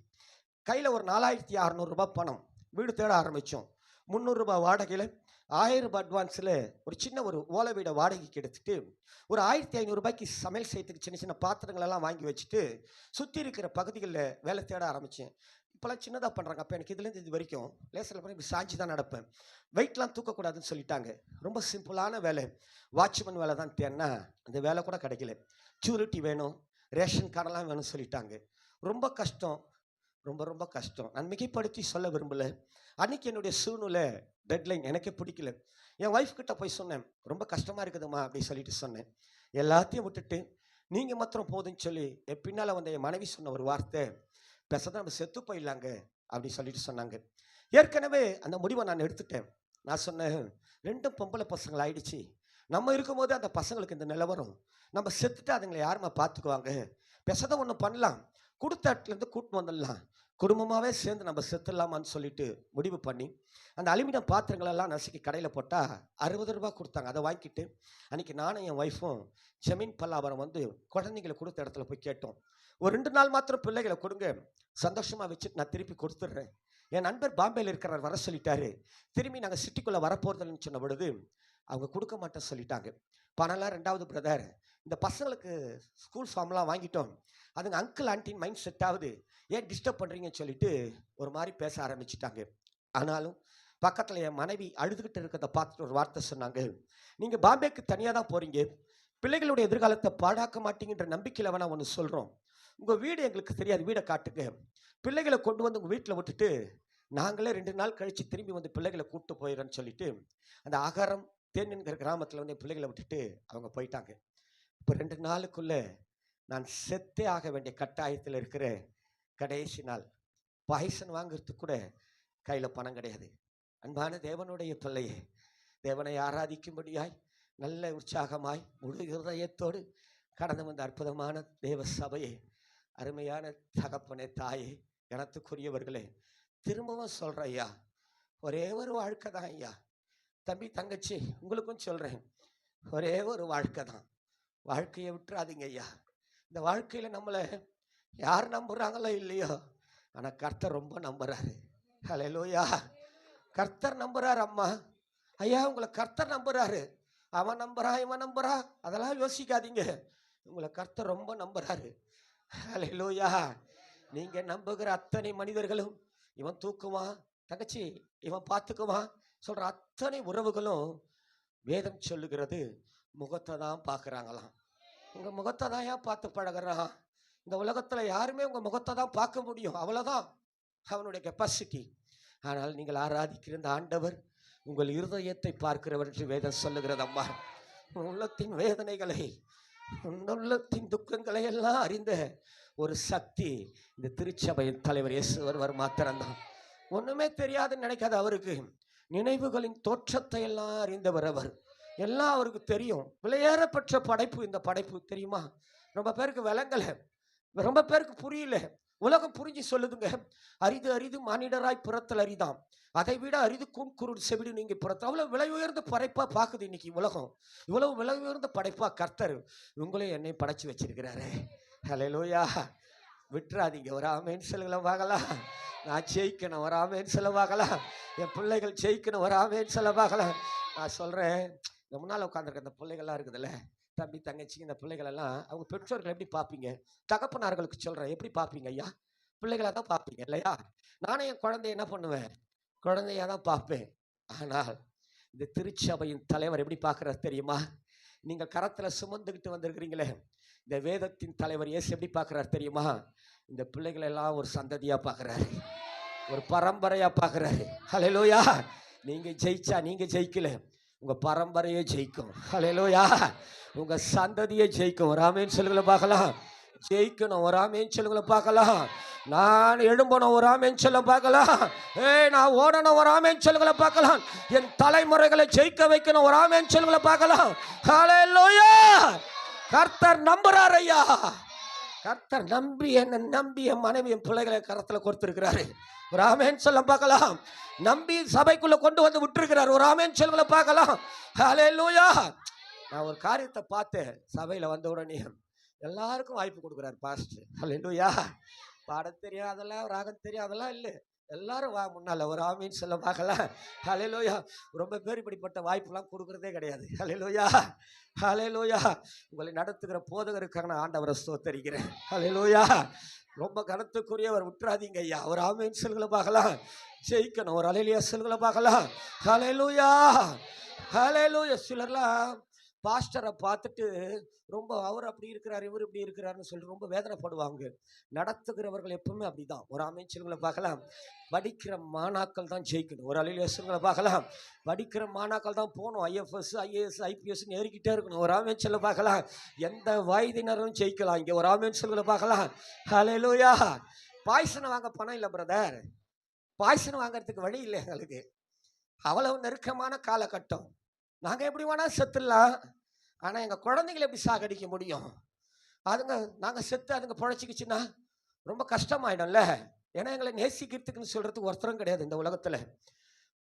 கையில் ஒரு 4600 ரூபாய் பணம், வீடு தேட ஆரம்பித்தோம். 300 ரூபாய் வாடகையில் 1000 ரூபாய் அட்வான்ஸில் ஒரு சின்ன ஒரு ஓலை வீடை வாடகைக்கு எடுத்துகிட்டு ஒரு 1500 ரூபாய்க்கு சமையல் செய்யறதுக்கு சின்ன சின்ன பாத்திரங்களெல்லாம் வாங்கி வச்சுட்டு சுற்றி இருக்கிற பகுதிகளில் வேலை தேட ஆரம்பித்தேன். இப்போலாம் சின்னதாக பண்ணுறாங்க, அப்போ எனக்கு இதுலேருந்து இது வரைக்கும் லேசில் பண்ணி இப்படி சாஞ்சி தான் நடப்பேன், வெயிட்லாம் தூக்கக்கூடாதுன்னு சொல்லிட்டாங்க. ரொம்ப சிம்பிளான வேலை, வாட்ச்மேன் வேலை தான் தேன்னா அந்த வேலை கூட கிடைக்கல, சூரிட்டி வேணும், ரேஷன் கார்டெல்லாம் வேணும்னு சொல்லிட்டாங்க. ரொம்ப கஷ்டம், ரொம்ப ரொம்ப கஷ்டம். நான் மிகைப்படுத்தி சொல்ல விரும்பலை. அன்றைக்கி என்னுடைய சூழ்நிலை டெட்லைன் எனக்கே பிடிக்கல. என் ஒய்ஃப் கிட்ட போய் சொன்னேன், ரொம்ப கஷ்டமாக இருக்குதுமா அப்படி சொல்லிட்டு சொன்னேன். எல்லாத்தையும் விட்டுட்டு நீங்கள் மாத்திரம் போதுன்னு சொல்லி என் பின்னால் வந்த என் மனைவி சொன்ன ஒரு வார்த்தை, பேசாத நம்ம செத்து போயிடலாங்க அப்படி சொல்லிட்டு சொன்னாங்க. ஏற்கனவே அந்த முடிவை நான் எடுத்துட்டேன். நான் சொன்னேன், 2ம் பொம்பளை பசங்கள் ஆயிடுச்சு. நம்ம இருக்கும்போது அந்த பசங்களுக்கு இந்த நிலவரம். நம்ம செத்துட்டு அதுங்களை யாரும்மா பார்த்துக்குவாங்க? பெசத ஒன்று பண்ணலாம். கொடுத்த இடத்துலேருந்து கூட்டின்னு வந்துடலாம். குடும்பமாகவே சேர்ந்து நம்ம செத்துடலாமான்னு சொல்லிட்டு முடிவு பண்ணி, அந்த அலுமினியம் பாத்திரங்களெல்லாம் நசுக்கி கடையில் போட்டால் ₹60 கொடுத்தாங்க. அதை வாங்கிட்டு அன்றைக்கி நானும் என் ஒய்ஃபும் ஜமீன் பல்லாவரம் வந்து குழந்தைங்களை கொடுத்த இடத்துல போய் கேட்டோம். ஒரு 2 நாள் மாத்திரம் பிள்ளைகளை கொடுங்க, சந்தோஷமாக வச்சுட்டு நான் திருப்பி கொடுத்துட்றேன். என் நண்பர் பாம்பேயில் இருக்கிறார், வர சொல்லிட்டாரு. திரும்பி நாங்கள் சிட்டிக்குள்ளே வரப்போகிறதில்லன்னு சொன்ன பொழுது அவங்க கொடுக்க மாட்டேன்னு சொல்லிட்டாங்க. பணம்லாம் 2வது பிரதர். இந்த பசங்களுக்கு ஸ்கூல் ஃபார்ம்லாம் வாங்கிட்டோம். அதுங்க அங்கிள் ஆண்டின் மைண்ட் செட் ஆகுது. ஏன் டிஸ்டர்ப் பண்ணுறீங்கன்னு சொல்லிட்டு ஒரு மாதிரி பேச ஆரம்பிச்சிட்டாங்க. ஆனாலும் பக்கத்தில் என் மனைவி அழுதுகிட்டு இருக்கிறத பார்த்துட்டு ஒரு வார்த்தை சொன்னாங்க, நீங்கள் பாம்பேக்கு தனியாக தான் போகிறீங்க, பிள்ளைகளுடைய எதிர்காலத்தை பாழாக்க மாட்டீங்கன்ற நம்பிக்கையில் வேணா ஒன்று சொல்கிறோம். உங்கள் வீடு எங்களுக்கு தெரியாது, வீடை காட்டுங்க. பிள்ளைகளை கொண்டு வந்து உங்கள் வீட்டில் விட்டுட்டு நாங்களே 2 நாள் கழித்து திரும்பி வந்து பிள்ளைகளை கூப்பிட்டு போயிடறேன்னு சொல்லிட்டு அந்த அகரம் தேன்கிற கிராமத்தில் வந்து என் பிள்ளைகளை விட்டுட்டு அவங்க போயிட்டாங்க. இப்போ 2 நாளுக்குள்ளே நான் செத்தே ஆக வேண்டிய கட்டாயத்தில் இருக்கிற கடைசி நாள். பாய்சன் வாங்கிறதுக்கு கூட கையில் பணம் கிடையாது. அன்பான தேவனுடைய பிள்ளையே, தேவனை ஆராதிக்கும்படியாய் நல்ல உற்சாகமாய் முழு இருதயத்தோடு கடந்து வந்த அற்புதமான தேவ சபையே, அருமையான தகப்பனே, தாயே, கனத்துக்குரியவர்களே, திரும்பவும் சொல்கிறேன் ஐயா, ஒரே ஒரு வாழ்க்கை தான் ஐயா. தம்பி தங்கச்சி உங்களுக்கும் சொல்கிறேன், ஒரே ஒரு வாழ்க்கை தான். வாழ்க்கையை விட்டுறாதீங்க ஐயா. இந்த வாழ்க்கையில் நம்மளை யார் நம்புகிறாங்களோ இல்லையோ, ஆனால் கர்த்தர் ரொம்ப நம்புகிறாரு. ஹல்லேலூயா. கர்த்தர் நம்புகிறார். அம்மா ஐயா, உங்களை கர்த்தர் நம்புகிறாரு. அவன் நம்புறா இவன் நம்புறா அதெல்லாம் யோசிக்காதீங்க. உங்களை கர்த்தர் ரொம்ப நம்புகிறாரு. ஹல்லேலூயா. நீங்கள் நம்புகிற அத்தனை மனிதர்களும், இவன் தூக்குவான் தங்கச்சி, இவன் பார்த்துக்குவான் சொல்கிற அத்தனை உறவுகளும் வேதம் சொல்லுகிறது முகத்தை தான் பார்க்குறாங்களாம். உங்கள் முகத்தை தான் ஏன் பார்த்து பழகிறான்? இந்த உலகத்தில் யாருமே உங்கள் முகத்தை தான் பார்க்க முடியும், அவ்வளோதான் அவனுடைய கெப்பாசிட்டி. ஆனால் நீங்கள் ஆராதிக்கிற இந்த ஆண்டவர் உங்கள் இருதயத்தை பார்க்கிறவர் என்று வேதம் சொல்லுகிறது. அம்மா, உள்ளத்தின் வேதனைகளை, உள்ளத்தின் துக்கங்களை எல்லாம் அறிந்த ஒரு சக்தி இந்த திருச்சபையின் தலைவர் இயேசுவர் மாத்திரம்தான். ஒன்றுமே தெரியாதுன்னு நினைக்காத அவருக்கு நினைவுகளின் தோற்றத்தை எல்லாம் அறிந்தவர் அவர். எல்லாம் அவருக்கு தெரியும். விலையேறப்பெற்ற படைப்பு இந்த படைப்பு, தெரியுமா? ரொம்ப பேருக்கு விளங்கலை, ரொம்ப பேருக்கு புரியல. உலகம் புரிஞ்சு சொல்லுதுங்க, அரிது அரிது மானிடராய் புறத்தல் அரிதாம், அதை விட அரிது கூன்குருள் செவிடு நீங்க புறத்து. அவ்வளவு விலை உயர்ந்த படைப்பா பார்க்குது இன்னைக்கு உலகம். இவ்வளவு விலை உயர்ந்த படைப்பா கர்த்தர் உங்களையும் என்னை படைச்சு வச்சிருக்கிறாரு. ஹல்லேலூயா. விட்டுறாதீங்க. ஒரு ஆமேன்னு சொல்லுங்கள பார்க்கலாம். நான் ஜெயிக்கணும், ஒரு ஆமேன்னு சொல்ல பார்க்கலாம். என் பிள்ளைகள் ஜெயிக்கணும், ஒரு ஆமேன்னு சொல்ல பார்க்கலாம். நான் சொல்றேன், இந்த முன்னால் உட்காந்துருக்க இந்த பிள்ளைகள்லாம் இருக்குதுல்ல, தம்பி தங்கச்சி, இந்த பிள்ளைகள் எல்லாம் அவங்க பெற்றோர்கள் எப்படி பார்ப்பீங்க? தகப்பனார்களுக்கு சொல்கிறேன், எப்படி பார்ப்பீங்க ஐயா? பிள்ளைகளாக தான் பார்ப்பீங்க இல்லையா? நானே என் குழந்தைய என்ன பண்ணுவேன்? குழந்தையாக தான் பார்ப்பேன். ஆனால் இந்த திருச்சபையின் தலைவர் எப்படி பார்க்குறாரு தெரியுமா? நீங்கள் கரத்தில் சுமந்துக்கிட்டு வந்திருக்கிறீங்களே, இந்த வேதத்தின் தலைவர் இயேசு எப்படி பார்க்குறாரு தெரியுமா? இந்த பிள்ளைகளை எல்லாம் ஒரு சந்ததியாக பார்க்குறாரு, ஒரு பரம்பரையாக பார்க்குறாரு. ஹல்லேலூயா. நீங்கள் ஜெயிச்சா நீங்கள் ஜெயிக்கல, உங்கள் பரம்பரையே ஜெயிக்கும். ஹல்லேலூயா. உங்கள் சந்ததியை ஜெயிக்கும். ஒரு ஆமேன்னு சொல்லுங்கள பார்க்கலாம். ஜெயிக்கணும், ஒரு ஆமேன்னு சொல்லுங்கள பார்க்கலாம். நான் எழும்பணும், ஒரு ஆமேன்னு சொல்ல பார்க்கலாம். நான் ஓடணும், ஒரு ஆமேன்னு சொல்லுங்கள பார்க்கலாம். என் தலைமுறைகளை ஜெயிக்க வைக்கணும், ஒரு ஆமேன்னு சொல்லுங்கள பார்க்கலாம். ஹல்லேலூயா. கர்த்தர் நம்புறார் ஐயா. கர்த்தர் நம்பி என்ன நம்பி என் மனைவி என் பிள்ளைகளை கரத்தில் கொடுத்துருக்கிறாரு. ஒரு ஆமேன்னு சொல்ல பார்க்கலாம். நம்பி சபைக்குள்ள கொண்டு வந்து விட்டுருக்கிறார். ஒரு ஆமேன்னு சொல்லுங்கள பார்க்கலாம். ஹல்லேலூயா. நான் ஒரு காரியத்தை பார்த்தேன், சபையில் வந்த உடனே எல்லாருக்கும் வாய்ப்பு கொடுக்குறாரு பாஸ்டர். ஹல்லேலூயா. பாடம் தெரியும், அதெல்லாம் ராகம் தெரியும், அதெல்லாம் இல்லை. எல்லாரும் வா முன்னால், ஒரு ஆமீன்னு சொல்ல பார்க்கலாம். ஹல்லேலூயா. ரொம்ப பேர் இப்படிப்பட்ட வாய்ப்புலாம் கொடுக்குறதே கிடையாது. ஹல்லேலூயா. ஹல்லேலூயா. உங்களை நடத்துகிற போதகருக்காக நான் ஆண்டவரை ஸ்தோத்தரிக்கிறேன். ஹல்லேலூயா. ரொம்ப கனத்துக்குரியவர், விட்டுறாதீங்க ஐயா. ஒரு ஆமீன்னு சொல்லுங்கள பார்க்கலாம். ஜெயிக்கணும், ஒரு ஹல்லேலூயா சொல்லுங்கள பார்க்கலாம். ஹல்லேலூயா. ஹல்லேலூயா. சிலர்லாம் பாஸ்டரை பார்த்துட்டு ரொம்ப அவர் அப்படி இருக்கிறார் இவர் இப்படி இருக்கிறாருன்னு சொல்லி ரொம்ப வேதனைப்படுவாங்க. நடத்துகிறவர்கள் எப்பவுமே அப்படிதான். ஒரு அமைச்சர்களை பார்க்கலாம். படிக்கிற மாணாக்கள் தான் ஜெயிக்கணும், ஒரு அலையில பார்க்கலாம். படிக்கிற மாணாக்கள் தான் போகணும், IFS IAS IPS ஏறிக்கிட்டே இருக்கணும். ஒரு அமைச்சர்களை பார்க்கலாம். எந்த வயதினரும் ஜெயிக்கலாம் இங்கே, ஒரு அமைச்சர்களை பார்க்கலாம். ஹல்லேலூயா. பாய்சனை வாங்க பணம் இல்லை பிரதர், பாய்சன் வாங்கிறதுக்கு வழி இல்லை எங்களுக்கு. அவ்வளவு நெருக்கமான காலகட்டம். நாங்க எப்படி வேணா செத்துடலாம். ஆனா எங்க குழந்தைகளை எப்படி சாகடிக்க முடியும்? அதுங்க நாங்க செத்து அதுங்க பொழைச்சிக்கிச்சுன்னா ரொம்ப கஷ்டமாயிடும்ல. ஏன்னா எங்களை நேசிக்கிறதுக்குன்னு சொல்றதுக்கு ஒருத்தரும் கிடையாது இந்த உலகத்துல.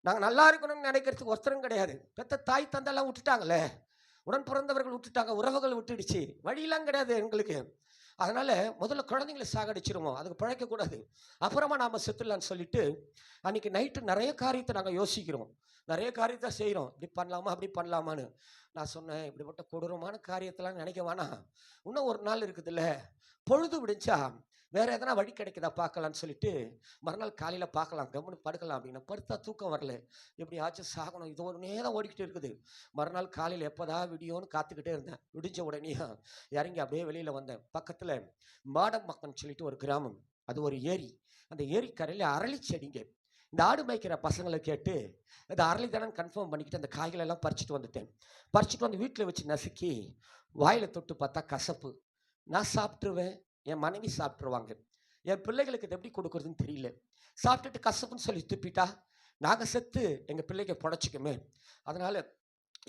நாங்க நல்லா இருக்கணும்னு நினைக்கிறதுக்கு ஒருத்தரும் கிடையாது. பெத்த தாய் தந்தெல்லாம் விட்டுட்டாங்களே, உடன் பிறந்தவர்கள் விட்டுட்டாங்க, உறவுகள் விட்டுடுச்சு, வழியெல்லாம் கிடையாது எங்களுக்கு. அதனால முதல்ல குழந்தைங்களை சாகடிச்சிருவோம், அதுக்கு பிழைக்கக்கூடாது, அப்புறமா நாம செத்துடலான்னு சொல்லிட்டு அன்னைக்கு நைட்டு நிறைய காரியத்தை நாங்கள் யோசிக்கிறோம், நிறைய காரியத்தை செய்கிறோம். இப்படி பண்ணலாமா அப்படி பண்ணலாமான்னு. நான் சொன்னேன், இப்படிப்பட்ட கொடூரமான காரியத்தெல்லாம் நினைக்க வேணாம், இன்னும் ஒரு நாள் இருக்குதுல்ல, பொழுது விடிஞ்சா வேற எதனா வழி கிடைக்குதா பார்க்கலான்னு சொல்லிட்டு மறுநாள் காலையில் பார்க்கலாம், கம்முன்னு படுக்கலாம் அப்படின்னு படுத்தா தூக்கம் வரல. எப்படியாச்சும் சாகணும், இது ஒரு நேரம் ஓடிக்கிட்டு இருக்குது. மறுநாள் காலையில் எப்போதா விடியோன்னு காத்துக்கிட்டே இருந்தேன். விடிஞ்ச உடனே இறங்கி அப்படியே வெளியில் வந்தேன். பக்கத்தில் மாடம்பக்கம்னு சொல்லிட்டு ஒரு கிராமம், அது ஒரு ஏரி. அந்த ஏரிக்கரையில் அரளி செடிங்க. இந்த ஆடு மேய்க்கிற பசங்களை கேட்டு இந்த அரளி தானே கன்ஃபார்ம் பண்ணிக்கிட்டு அந்த காய்களை எல்லாம் பறிச்சுட்டு வந்துட்டேன். பறிச்சுட்டு வந்து வீட்டில் வச்சு நசுக்கி வாயில் தொட்டு பார்த்தா கசப்பு. நான் சாப்பிட்ருவேன், என் மனைவி சாப்பிட்ருவாங்க, என் பிள்ளைகளுக்கு இது எப்படி கொடுக்குறதுன்னு தெரியல. சாப்பிட்டுட்டு கசப்புன்னு சொல்லி துப்பிட்டா நாங்கள் செத்து எங்கள் பிள்ளைங்க புடச்சிக்குமே. அதனால்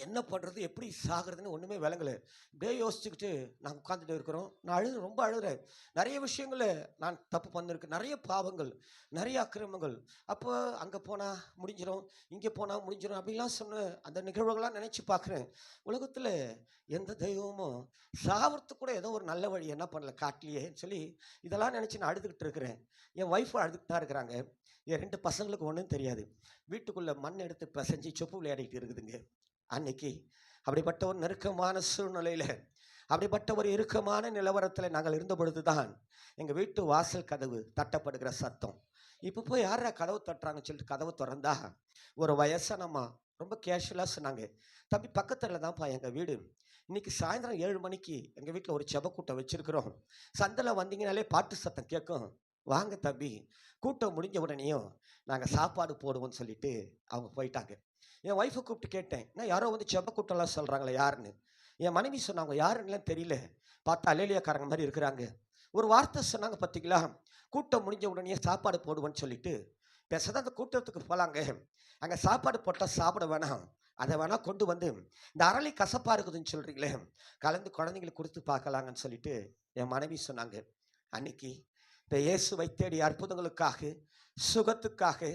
என்ன பண்ணுறது, எப்படி சாகிறதுன்னு ஒன்றுமே விளங்கலை. இப்படியே யோசிச்சுக்கிட்டு நாங்கள் உட்காந்துட்டு இருக்கிறோம். நான் ரொம்ப அழுகிறேன். நிறைய விஷயங்களை நான் தப்பு பண்ணிருக்கேன், நிறைய பாவங்கள், நிறைய அக்கிரமங்கள். அப்போ அங்கே போனால் முடிஞ்சிடும், இங்கே போனால் முடிஞ்சிடும் அப்படிலாம் சொன்ன அந்த நிகழ்வுகளாம் நினச்சி பார்க்குறேன். உலகத்தில் எந்த தெய்வமும் சாவறதுக்கு கூட ஏதோ ஒரு நல்ல வழி என்ன பண்ணல காட்டலையேன்னு சொல்லி இதெல்லாம் நினச்சி நான் அழுதுகிட்டு இருக்கிறேன். என் ஒய்ஃபும் அழுதுகிட்டு தான் இருக்கிறாங்க. என் 2 பசங்களுக்கு ஒன்றும் தெரியாது. வீட்டுக்குள்ளே மண் எடுத்து பிசைஞ்சு சொப்பு விளையாடிட்டு இருக்குதுங்க. அன்னைக்கு அப்படிப்பட்ட ஒரு நெருக்கமான சூழ்நிலையில், அப்படிப்பட்ட ஒரு இறுக்கமான நிலவரத்தில் நாங்கள் இருந்த பொழுது தான் எங்கள் வீட்டு வாசல் கதவு தட்டப்படுகிற சத்தம். இப்போ போய் யாரா கதவு தட்டுறாங்கன்னு சொல்லிட்டு கதவு திறந்தா ஒரு வயசானம்மா ரொம்ப கேஷுவலாக சொன்னாங்க, தம்பி பக்கத்தில் தான்ப்பா எங்கள் வீடு, இன்னைக்கு சாயந்தரம் 7 மணிக்கு எங்கள் வீட்டில் ஒரு செபக்கூட்டம் வச்சுருக்கிறோம், சந்தில் வந்தீங்கனாலே பாட்டு சத்தம் கேட்கும், வாங்க தம்பி. கூட்டம் முடிஞ்ச உடனேயும் நாங்கள் சாப்பாடு போடுவோம்னு சொல்லிட்டு அவங்க போயிட்டாங்க. என் ஒய்ஃபை கூப்பிட்டு கேட்டேன், நான் யாரோ வந்து செப கூட்டம்லாம் சொல்கிறாங்களே யாருன்னு. என் மனைவி சொன்னாங்க, யாருன்னுலாம் தெரியல, பார்த்தா அலேலியாக்காரங்க மாதிரி இருக்கிறாங்க. ஒரு வார்த்தை சொன்னாங்க பார்த்தீங்களா, கூட்டம் முடிஞ்ச உடனே சாப்பாடு போடுவேன்னு சொல்லிட்டு. பேசாத அந்த கூட்டத்துக்கு போகலாங்க, அங்கே சாப்பாடு போட்டால் சாப்பிட வேணாம், அதை வேணால் கொண்டு வந்து இந்த அரளி கசப்பாக இருக்குதுன்னு சொல்கிறீங்களே, கலந்து குழந்தைங்களுக்கு கொடுத்து பார்க்கலாங்கன்னு சொல்லிட்டு என் மனைவி சொன்னாங்க. அன்னைக்கு இந்த இயேசுவை தேடி அற்புதங்களுக்காக, சுகத்துக்காக,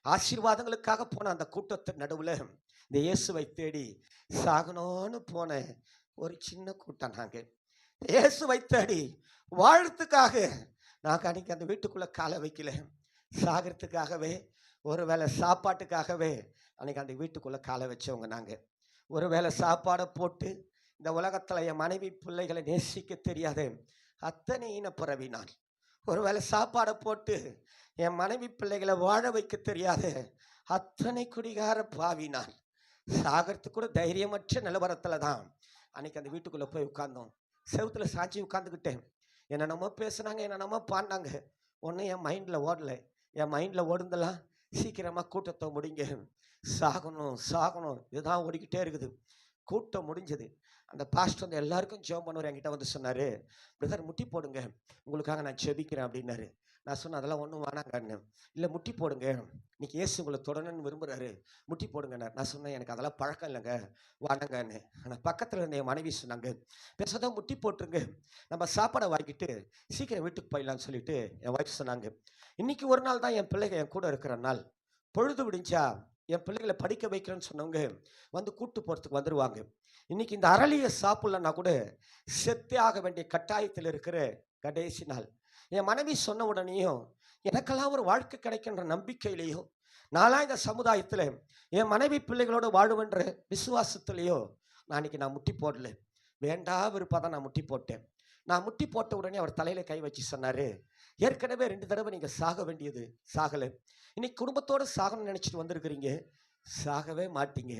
ஆசீர்வாதங்களுக்காக போன அந்த கூட்டத்தின் நடுவில் இந்த இயேசுவை தேடி சாகணும்னு போன ஒரு சின்ன கூட்டம் நாங்கள். இயேசுவை தேடி வாழ்றதுக்காக நாங்கள் அன்றைக்கி அந்த வீட்டுக்குள்ளே காலை வைக்கல, சாகிறதுக்காகவே, ஒரு வேளை சாப்பாட்டுக்காகவே அன்றைக்கி அந்த வீட்டுக்குள்ளே காலை வச்சவங்க நாங்கள். ஒரு வேளை சாப்பாடை போட்டு இந்த உலகத்தில் என் மனைவி பிள்ளைகளை நேசிக்க தெரியாத அத்தனை இனப்புறவினான், ஒரு வேளை சாப்பாடை போட்டு என் மனைவி பிள்ளைகளை வாழ வைக்க தெரியாத அத்தனை குடிகார பாவினான், சாகிறதுக்கு கூட தைரியமற்ற நிலவரத்தில் தான் அன்னைக்கு அந்த வீட்டுக்குள்ளே போய் உட்கார்ந்தோம். செவுத்துல சாஞ்சி உட்காந்துக்கிட்டேன். என்னென்னமோ பேசுனாங்க, என்னென்னமோ பாடினாங்க, ஒன்றும் என் மைண்டில் ஓடலை. என் மைண்டில் ஓடுந்தெல்லாம் சீக்கிரமாக கூட்டத்தை முடிங்க, சாகணும் சாகணும், இதுதான் ஓடிக்கிட்டே இருக்குது. கூட்டம் முடிஞ்சது. அந்த பாஸ்டர் வந்து எல்லாருக்கும் ஜெபம் பண்ணுவார். என்கிட்ட வந்து சொன்னார், பிரதர் முட்டி போடுங்க, உங்களுக்காக நான் ஜெபிக்கிறேன் அப்படின்னாரு. நான் சொன்னேன், அதெல்லாம் ஒன்றும் வேணாங்கன்னு. இல்லை முட்டி போடுங்க, இன்னைக்கு இயேசு உங்களை தொடரணும்னு விரும்புகிறாரு, முட்டி போடுங்கண்ணே. நான் சொன்னேன், எனக்கு அதெல்லாம் பழக்கம் இல்லைங்க, வாடங்கன்னு. ஆனால் பக்கத்தில் இருந்த என் மனைவி சொன்னாங்க, பேசாதான் முட்டி போட்டுருங்க, நம்ம சாப்பாடை வாங்கிட்டு சீக்கிரம் வீட்டுக்கு போயிடலான்னு சொல்லிட்டு என் ஒய்ஃப் சொன்னாங்க. இன்னைக்கு ஒரு நாள் தான் என் பிள்ளைங்க என் கூட இருக்கிற நாள். பொழுது விடிஞ்சா என் பிள்ளைகளை படிக்க வைக்கிறேன்னு சொன்னவங்க வந்து கூட்டு போகிறதுக்கு வந்துடுவாங்க. இன்னைக்கு இந்த அரளியை சாப்பிட்லன்னா கூட செத்தே ஆக வேண்டிய கட்டாயத்தில் இருக்கிற கடைசி நாள். என் மனைவி சொன்ன உடனேயும் எனக்கெல்லாம் ஒரு வாழ்க்கை கிடைக்கின்ற நம்பிக்கையிலையோ, நான்லாம் இந்த சமுதாயத்தில் என் மனைவி பிள்ளைகளோடு வாழுவென்ற விசுவாசத்துலேயோ நான் முட்டி போடல, வேண்டா விருப்பம் தான் நான் முட்டி போட்டேன். நான் முட்டி போட்ட உடனே அவர் தலையில் கை வச்சு சொன்னார், ஏற்கனவே 2 தடவை நீங்கள் சாக வேண்டியது சாகலை, இன்னைக்கு குடும்பத்தோடு சாகணும்னு நினச்சிட்டு வந்திருக்கிறீங்க, சாகவே மாட்டீங்க.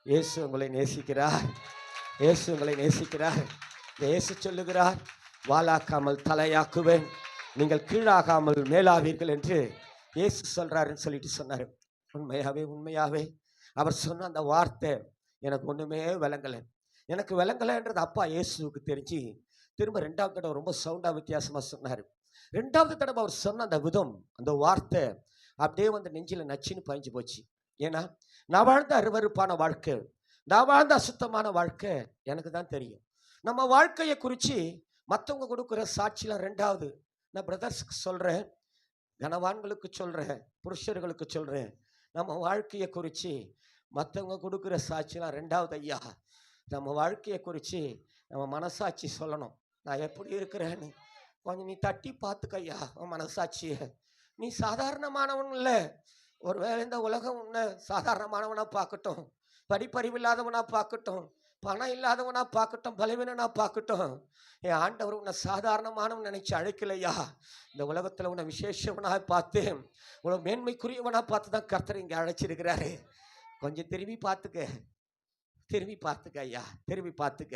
இயேசு உங்களை நேசிக்கிறார், இயேசு உங்களை நேசிக்கிறார். இயேசு சொல்லுகிறார், வாளாக்காமல் தலையாக்குவேன், நீங்கள் கீழாகாமல் மேலாவீர்கள் என்று இயேசு சொல்கிறாருன்னு சொல்லிட்டு சொன்னார். உண்மையாகவே உண்மையாகவே அவர் சொன்ன அந்த வார்த்தை எனக்கு ஒன்றுமே விளங்கலை. எனக்கு விளங்கலைன்றது அப்பா இயேசுவுக்கு தெரிஞ்சு திரும்ப 2வது தடவை ரொம்ப சவுண்டாக வித்தியாசமாக சொன்னார். 2வது தடவை அவர் சொன்ன அந்த விதம், அந்த வார்த்தை அப்படியே வந்து நெஞ்சில் நச்சுன்னு பாய்ஞ்சு போச்சு. ஏன்னா நான் வாழ்ந்த அருவருப்பான வாழ்க்கை, நான் வாழ்ந்த அசுத்தமான வாழ்க்கை எனக்கு தான் தெரியும். நம்ம வாழ்க்கையை குறித்து மற்றவங்க கொடுக்குற சாட்சியில் ரெண்டாவது நான் பிரதர்ஸ்க்கு சொல்கிறேன், கனவான்களுக்கு சொல்கிறேன், புருஷர்களுக்கு சொல்கிறேன். நம்ம வாழ்க்கையை குறித்து மற்றவங்க கொடுக்குற சாட்சிலாம் ரெண்டாவது ஐயா. நம்ம வாழ்க்கையை குறித்து நம்ம மனசாட்சி சொல்லணும். நான் எப்படி இருக்கிறேன்னு கொஞ்சம் நீ தட்டி பார்த்துக்க ஐயா உன் மனசாட்சியை. நீ சாதாரணமானவன் இல்லை. ஒருவேளை இந்த உலகம் உன்னை சாதாரணமானவனா பார்க்கட்டும், படிப்பறிவு இல்லாதவனா பார்க்கட்டும், பணம் இல்லாதவனா பார்க்கட்டும், பலவீனனா பார்க்கட்டும், என் ஆண்டவர் உன்னை சாதாரணமானவன் நினைச்சு அழைக்கலையா. இந்த உலகத்தில் உன்னை விசேஷவனாக பார்த்து உன்னை மேன்மைக்குரியவனா பார்த்து தான் கர்த்தர் இங்கே அழைச்சிருக்கிறாரு. கொஞ்சம் திரும்பி பார்த்துக்க, திரும்பி பார்த்துக்க ஐயா, திரும்பி பார்த்துக்க.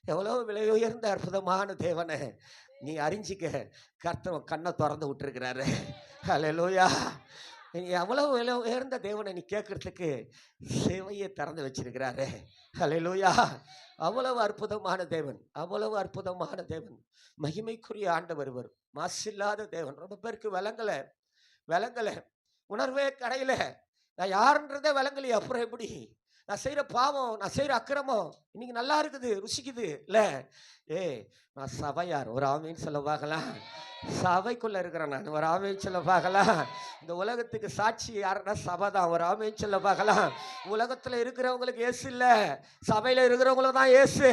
எவ்வளோ விலை உயர்ந்த அற்புதமான தேவனை நீ அறிஞ்சிக்க. கர்த்தர் கண்ணை திறந்து விட்டுருக்கிறாரு. ஹல்லேலூயா. நீ எவ்வளோ விலை உயர்ந்த தேவனை நீ கேட்கறதுக்கு சேவையை திறந்து வச்சிருக்கிறாரு. ஹல்லேலூயா. அவ்வளவு அற்புதமான தேவன், அவ்வளவு அற்புதமான தேவன், மகிமைக்குரிய ஆண்டவர், மாசில்லாத தேவன். ரொம்ப பேருக்கு விளங்கலை, உணர்வே கடையில. நான் யாருன்றதே விளங்கலையே, அப்புறம் எப்படி நான் செய்கிற பாவம், நான் செய்கிற அக்கிரமம் இன்னைக்கு நல்லா இருக்குது, ருசிக்குது இல்லை? நான் சபையார், ஒரு ஆமீன் சொல்ல பார்க்கலாம். சபைக்குள்ள இருக்கிறேன் நான், ஒரு ஆமீன் சொல்ல பார்க்கலாம். இந்த உலகத்துக்கு சாட்சி யாருன்னா சபை தான், ஒரு ஆமீன் சொல்ல பார்க்கலாம். உலகத்தில் இருக்கிறவங்களுக்கு ஏசு இல்லை, சபையில் இருக்கிறவங்களுக்கு தான் ஏசு,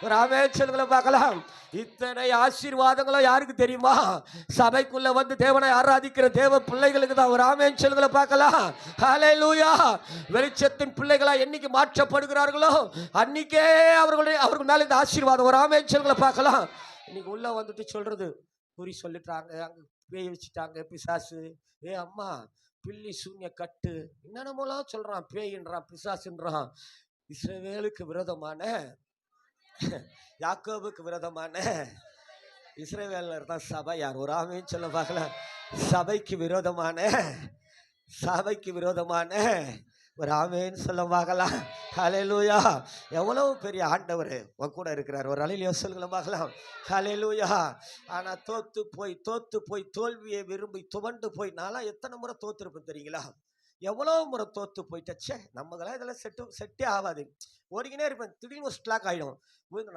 ஒரு ஆமீன் சொல்ல பார்க்கலாம். இத்தனை ஆசீர்வாதங்களும் யாருக்கு தெரியுமா? சபைக்குள்ள வந்து தேவனை ஆராதிக்கிற தேவ பிள்ளைகளுக்கு தான், ஒரு ஆமீன் சொல்ல பார்க்கலாம். ஹல்லேலூயா. வெளிச்சத்தின் பிள்ளைகளா என்னைக்கு மாற்றப்படுகிறார்களோ அன்னைக்கே அவர்கள் மேல இந்த ஆசீர்வாதம், ஒரு ஆமீன் சொல்ல பார்க்கலாம். இன்னைக்கு உள்ள வந்துட்டு சொல்றது குறி சொல்லிட்டாங்க, அங்கே பேய் வச்சுட்டாங்க, பிசாசு, அம்மா பில்லி சூன்ய கட்டு என்னென்னமோலாம் சொல்றான், பேயின்றான், பிசாசுன்றான். இஸ்ரவேலுக்கு விரோதமான, யாக்கோபுக்கு விரோதமான, இஸ்ரவேலர் தான் சபை. யார் ஒரு ஆமீன் சொல்ல பார்க்கலாம். சபைக்கு விரோதமான ஒரு ஆமீன் சொல்ல பார்க்கலாம். ஹல்லேலூயா. எவ்வளவு பெரிய ஆண்டவர் உன் கூட இருக்கிறார், ஒரு அலையில சொல்லுங்கள பார்க்கலாம். ஹல்லேலூயா. ஆனால் தோத்து போய் தோல்வியை விரும்பி துவண்டு போய் நான்லாம் எத்தனை முறை தோத்துருப்பேன் தெரியுங்களா? எவ்வளோ முறை தோத்து போயிட்டச்சே. நமக்கெல்லாம் இதெல்லாம் செட்டே ஆகாது, ஓடிக்கினே இருப்பேன். திடீர்னு ஒரு ஸ்ட்ராக் ஆகிடும்.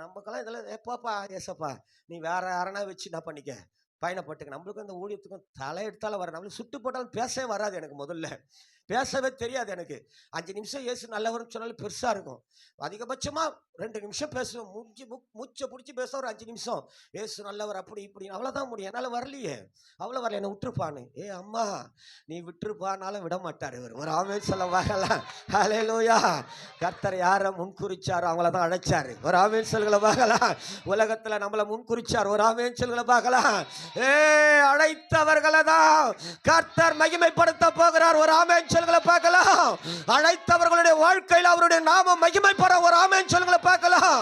நமக்கெல்லாம் இதெல்லாம் ஏப்பாப்பா ஏசப்பா நீ வேற யாரனா வச்சு என்ன பண்ணிக்க பயணப்பட்டுக்க. நம்மளுக்கு அந்த ஊழியத்துக்கும் தலை எடுத்தாலும் வர, நம்மளுக்கு சுட்டு போட்டாலும் பேசவே வராது. எனக்கு முதல்ல பேசவே தெரியாது. எனக்கு 5 நிமிஷம் ஏசு நல்லவர்னு சொன்னாலும் பெருசாக இருக்கும். அதிகபட்சமாக 2 நிமிஷம் பேசுவேன். மூச்சை பிடிச்சி பேச ஒரு 5 நிமிஷம் ஏசு நல்லவர் அப்படி இப்படி அவ்வளோதான் முடியும். என்னால் வரலையே, அவ்வளோ வரல, என்னை விட்டுருப்பான்னு. அம்மா நீ விட்டுருப்பானாலும் விட மாட்டார் இவர், ஒரு ஆமீன் சொல்ல பார்க்கலாம். ஹல்லேலூயா. கர்த்தர் யாரை முன்குறிச்சாரோ அவங்கள தான் அழைச்சார், ஒரு ஆமீன் சொல்களை பார்க்கலாம். உலகத்தில் நம்மளை முன்குறிச்சார், ஒரு ஆமீன் சொல்களை பார்க்கலாம். அழைத்தவர்களை தான் கர்த்தர் மகிமைப்படுத்த போகிறார், ஒரு ஆமீன் சொல்களை பார்க்கலாம். அழைத்தவர்களுடைய வாழ்க்கையில் அவருடைய நாமம் மகிமைப்பட, ஒரு ஆமீன் சொல்களை பார்க்கலாம்.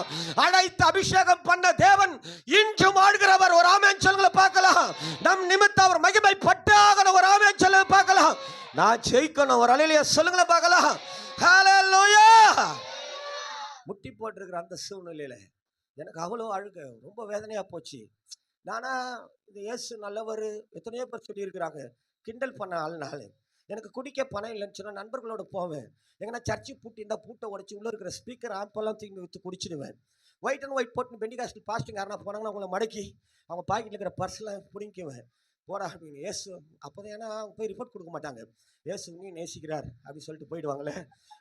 அழைத்து அபிஷேகம் பண்ண தேவன் இன்றும் ஆடுகிறவர், ஒரு ஆமீன் சொல்களை பார்க்கலாம். நம் நிமித்தம் அவர் மகிமைப்பட்டாக, ஒரு ஆமீன் சொல்ல பார்க்கலாம். நான் ஜெயிக்கணும், ஒரு அலையில சொல்லுங்கள பார்க்கலாம். ஹல்லேலூயா. முட்டி போட்டிருக்கிற அந்த சூழ்நிலையில எனக்கு அவ்வளோ அழுக, ரொம்ப வேதனையா போச்சு. நானா இந்த இயேசு நல்லவர் எத்தனையோ பேர் சொல்லி இருக்கிறாங்க, கிண்டல் பண்ண ஆள்னால. எனக்கு குடிக்க பணம் இல்லைன்னு சொன்னால் நண்பர்களோட போவேன். எங்கன்னா சர்ச்சு பூட்டி இருந்தால் பூட்டை உடச்சி உள்ளே இருக்கிற ஸ்பீக்கர் ஆப்பெல்லாம் தூக்கி விற்று குடிச்சிடுவேன். ஒயிட் அண்ட் ஒயிட் போட்டு பெண்டிகாஸ்டல் பாஸ்டிங் யாருன்னா போனாங்கன்னா அவங்கள மடக்கி அவங்க பாக்கெட்டில் இருக்கிற பர்ஸ்லாம் பிடிக்குவேன். போடா அப்படின்னு ஏசு அப்போ தான், ஏன்னா அவங்க போய் ரிப்போர்ட் கொடுக்க மாட்டாங்க, ஏசு நீ நேசிக்கிறார் அப்படின்னு சொல்லிட்டு போயிடுவாங்களே.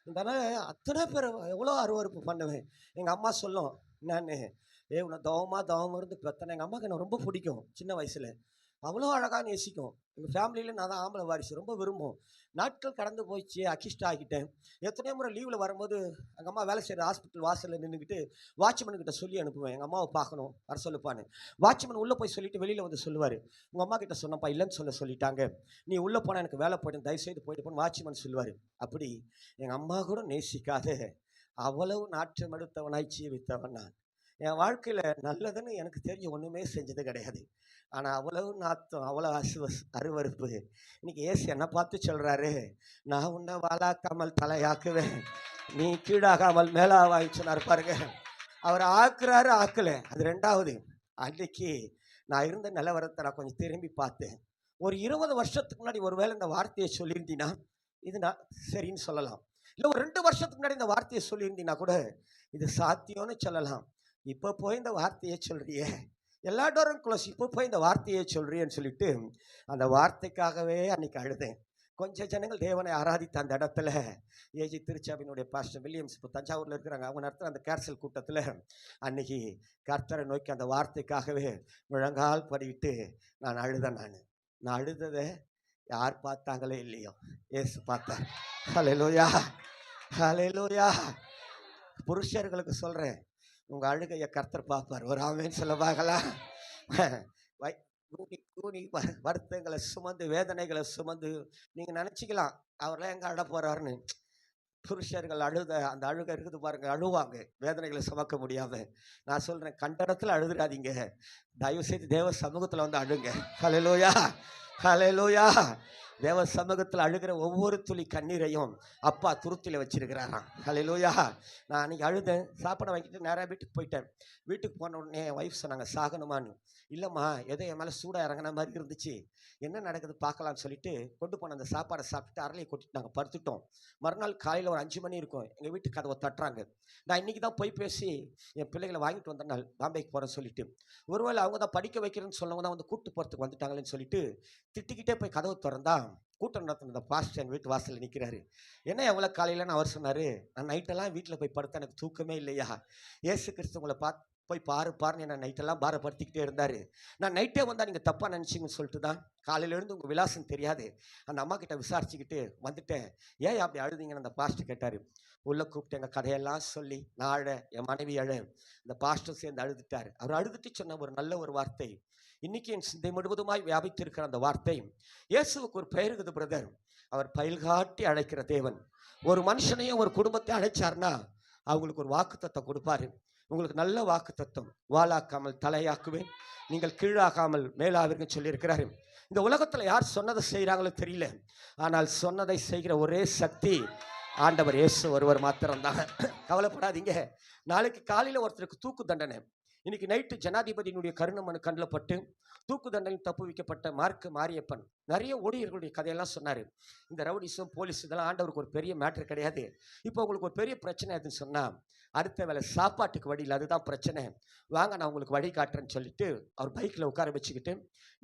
இருந்தாலும் அத்தனை பேர் எவ்வளோ அருவறுப்பு பண்ணுவேன். எங்கள் அம்மா சொல்லும், நான் உன்னை தவமாக இருந்து பெத்தனை. எங்கள் அம்மாவுக்கு என்ன ரொம்ப பிடிக்கும், சின்ன வயசில் அவ்வளோ அழகாக நேசிக்கும். எங்கள் ஃபேமிலியில் நான் தான் ஆம்பளை வாரிசு, ரொம்ப விரும்பும். நாட்கள் கடந்து போயிடுச்சு, அக்கிஷ்ட ஆகிட்டேன். எத்தனையோ முறை லீவில் வரும்போது எங்கள் அம்மா வேலை செய்கிற ஹாஸ்பிட்டல் வாசலில் நின்றுக்கிட்டு வாட்ச்மேன்கிட்ட சொல்லி அனுப்புவேன், எங்கள் அம்மாவை பார்க்கணும் வர சொல்லுப்பான்னு. வாட்ச்மேன் உள்ளே போய் சொல்லிட்டு வெளியில் வந்து சொல்லுவார், உங்கள் அம்மா கிட்ட சொன்னப்பா இல்லைன்னு சொல்லிட்டாங்க, நீ உள்ளே போனால் எனக்கு வேலை போய்ட்டு தயவுசெய்து போயிட்டு போன்னு வாட்ச்மேன் சொல்லுவார். அப்படி எங்கள் அம்மா கூட நேசிக்காத அவ்வளவு நாற்றம் எடுத்தவனாய் ஜீவித்தவன் நான். என் வாழ்க்கையில் நல்லதுன்னு எனக்கு தெரிஞ்ச ஒன்றுமே செஞ்சது கிடையாது. ஆனால் அவ்வளவு நாத்தம், அவ்வளோ அருவறுப்பு. இன்னைக்கு ஏசு என்னை பார்த்து சொல்கிறாரு, நான் உன்னை வாழாக்காமல் தலையாக்குவேன், நீ கீழாகாமல் மேலாவாய் சொன்னார் பாருங்க. அவர் ஆக்குறாரு ஆக்கலை, அது ரெண்டாவது. அன்றைக்கு நான் இருந்த நிலவரத்தை நான் கொஞ்சம் திரும்பி பார்த்தேன். ஒரு 20 வருஷத்துக்கு முன்னாடி ஒரு வேளை இந்த வார்த்தையை சொல்லியிருந்தீங்கன்னா இது நான் சரின்னு சொல்லலாம். இல்லை ஒரு 2 வருஷத்துக்கு முன்னாடி இந்த வார்த்தையை சொல்லியிருந்தீங்கன்னா கூட இது சாத்தியம்னு சொல்லலாம். இப்போ போய் இந்த வார்த்தையை சொல்றியே, எல்லா டோரும் க்ளோஸ், இப்போ போய் இந்த வார்த்தையை சொல்றியேன்னு சொல்லிட்டு அந்த வார்த்தைக்காகவே அன்னைக்கு அழுதேன். கொஞ்சம் ஜனங்கள் தேவனை ஆராதித்த அந்த இடத்துல ஏஜி திருச்சாவினுடைய பாஸ்டர் வில்லியம்ஸ் இப்போ தஞ்சாவூரில் இருக்கிறாங்க, அவங்க நடத்துகிற அந்த கேர்சல் கூட்டத்தில் அன்னைக்கு கர்த்தரை நோக்கி அந்த வார்த்தைக்காகவே முழங்கால் படிவிட்டு நான் அழுதேன். நான் அழுததை யார் பார்த்தாங்களே இல்லையோ, ஏசு பார்த்தார். ஹல்லேலூயா, ஹல்லேலூயா. புருஷர்களுக்கு சொல்கிறேன், உங்கள் அழுகையை கர்த்தர் பார்ப்பார். ஒரு ஆமென் சொல்ல பார்க்கலாம். கூனி வருத்தங்களை சுமந்து வேதனைகளை சுமந்து நீங்கள் நினச்சிக்கலாம் அவரெல்லாம் எங்கே அழ போகிறாருன்னு. புருஷர்கள் அந்த அழுகை இருக்குது பாருங்க, அழுவாங்க வேதனைகளை சுமக்க முடியாம. நான் சொல்கிறேன், கண்ட இடத்துல அழுதுறாதீங்க, தயவு செய்து தேவ சமூகத்தில் வந்து அழுங்க. ஹல்லேலூயா, ஹல்லேலூயா. தேவ சமூகத்தில் அழுகிற ஒவ்வொரு துளி கண்ணீரையும் அப்பா துருத்தியில் வச்சிருக்கிறாராம். ஹல்லேலூயா. நான் அன்றைக்கி அழுதேன், சாப்பாடை வாங்கிட்டு நேராக வீட்டுக்கு போயிட்டேன். வீட்டுக்கு போன உடனே என் ஒய்ஃப் சொன்னாங்க, சாகணுமான்னு. இல்லைம்மா, ஏதோ என் மேலே சூடாக இறங்கின மாதிரி இருந்துச்சு, என்ன நடக்குது பார்க்கலான்னு சொல்லிட்டு கொண்டு போன அந்த சாப்பாடை சாப்பிட்டுட்டு அரளியை கொட்டிட்டு நாங்கள் படுத்துட்டோம். மறுநாள் காலையில் ஒரு 5 மணி இருக்கும், எங்கள் வீட்டுக்கு கதவை தட்டுறாங்க. நான் இன்றைக்கி தான் போய் பேசி என் பிள்ளைகளை வாங்கிட்டு வந்த நாள் பாம்பேக்கு போகிறேன்னு சொல்லிட்டு, ஒருவேளை அவங்க தான் படிக்க வைக்கிறேன்னு சொன்னவங்க தான் வந்து கூப்பிட்டு போகிறதுக்கு வந்துட்டாங்களேன்னு சொல்லிட்டு திட்டிக்கிட்டே போய் கதவை திறந்தா கூட்டம் நடத்தின பாஸ்டர் என் வீட்டு வாசலில் நிற்கிறாரு. என்ன எவ்வளோ காலையிலன்னு அவர் சொன்னார், நான் நைட்டெல்லாம் வீட்டில் போய் படுத்தா எனக்கு தூக்கமே இல்லையா, ஏசு கிறிஸ்து உங்களை போய் பாருன்னு என்ன நைட்டெல்லாம் பாரப்படுத்திக்கிட்டே இருந்தார். நான் நைட்டே வந்தால் நீங்கள் தப்பாக நினச்சிங்கன்னு சொல்லிட்டு தான் காலையிலேருந்து உங்கள் விலாசம் தெரியாது அந்த அம்மா கிட்ட விசாரிச்சுக்கிட்டு வந்துட்டேன். ஏன் அப்படி அழுதிங்கன்னு அந்த பாஸ்டர் கேட்டார். உள்ளே கூப்பிட்டு எங்கள் கதையெல்லாம் சொல்லி நான் அழ, என் மனைவி அழ, இந்த பாஸ்டர் சேர்ந்து அழுதுட்டார். அவர் அழுதுட்டு சொன்ன ஒரு நல்ல ஒரு வார்த்தை, இன்னைக்கு என் சிந்தை முழுவதுமாய் வியாபித்திருக்கிற அந்த வார்த்தை, இயேசுவுக்கு ஒரு பெயர் இருக்குது பிரதர், அவர் பயில்காட்டி அழைக்கிற தேவன். ஒரு மனுஷனையும் ஒரு குடும்பத்தை அழைச்சார்னா அவங்களுக்கு ஒரு வாக்குத்தத்தம் கொடுப்பாரு. உங்களுக்கு நல்ல வாக்குத்தத்தம், வாளாக்காமல் தலையாக்குவேன், நீங்கள் கீழாகாமல் மேலாவிற்கு சொல்லியிருக்கிறாரு. இந்த உலகத்தில் யார் சொன்னதை செய்கிறாங்களோ தெரியல, ஆனால் சொன்னதை செய்கிற ஒரே சக்தி ஆண்டவர் இயேசு ஒருவர் மாத்திரம்தான். கவலைப்படாதீங்க, நாளைக்கு காலையில் ஒருத்தருக்கு தூக்கு தண்டனை, இன்னைக்கு நைட்டு ஜனாதிபதியினுடைய கருணை மனு கண்ணில் பட்டு தூக்கு தண்டனை தப்பு வைக்கப்பட்ட மாரியப்பன் நிறைய ஊழியர்களுடைய கதையெல்லாம் சொன்னார். இந்த ரவுடிஸும் போலீஸ் இதெல்லாம் ஆண்டவருக்கு ஒரு பெரிய மேட்ரு கிடையாது. இப்போ உங்களுக்கு ஒரு பெரிய பிரச்சனை எதுன்னு சொன்னால் அடுத்த வேலை சாப்பாட்டுக்கு வழி இல்லை, அதுதான் பிரச்சனை, வாங்க நான் உங்களுக்கு வழி காட்டுறேன்னு சொல்லிட்டு அவர் பைக்கில் உட்கார வச்சுக்கிட்டு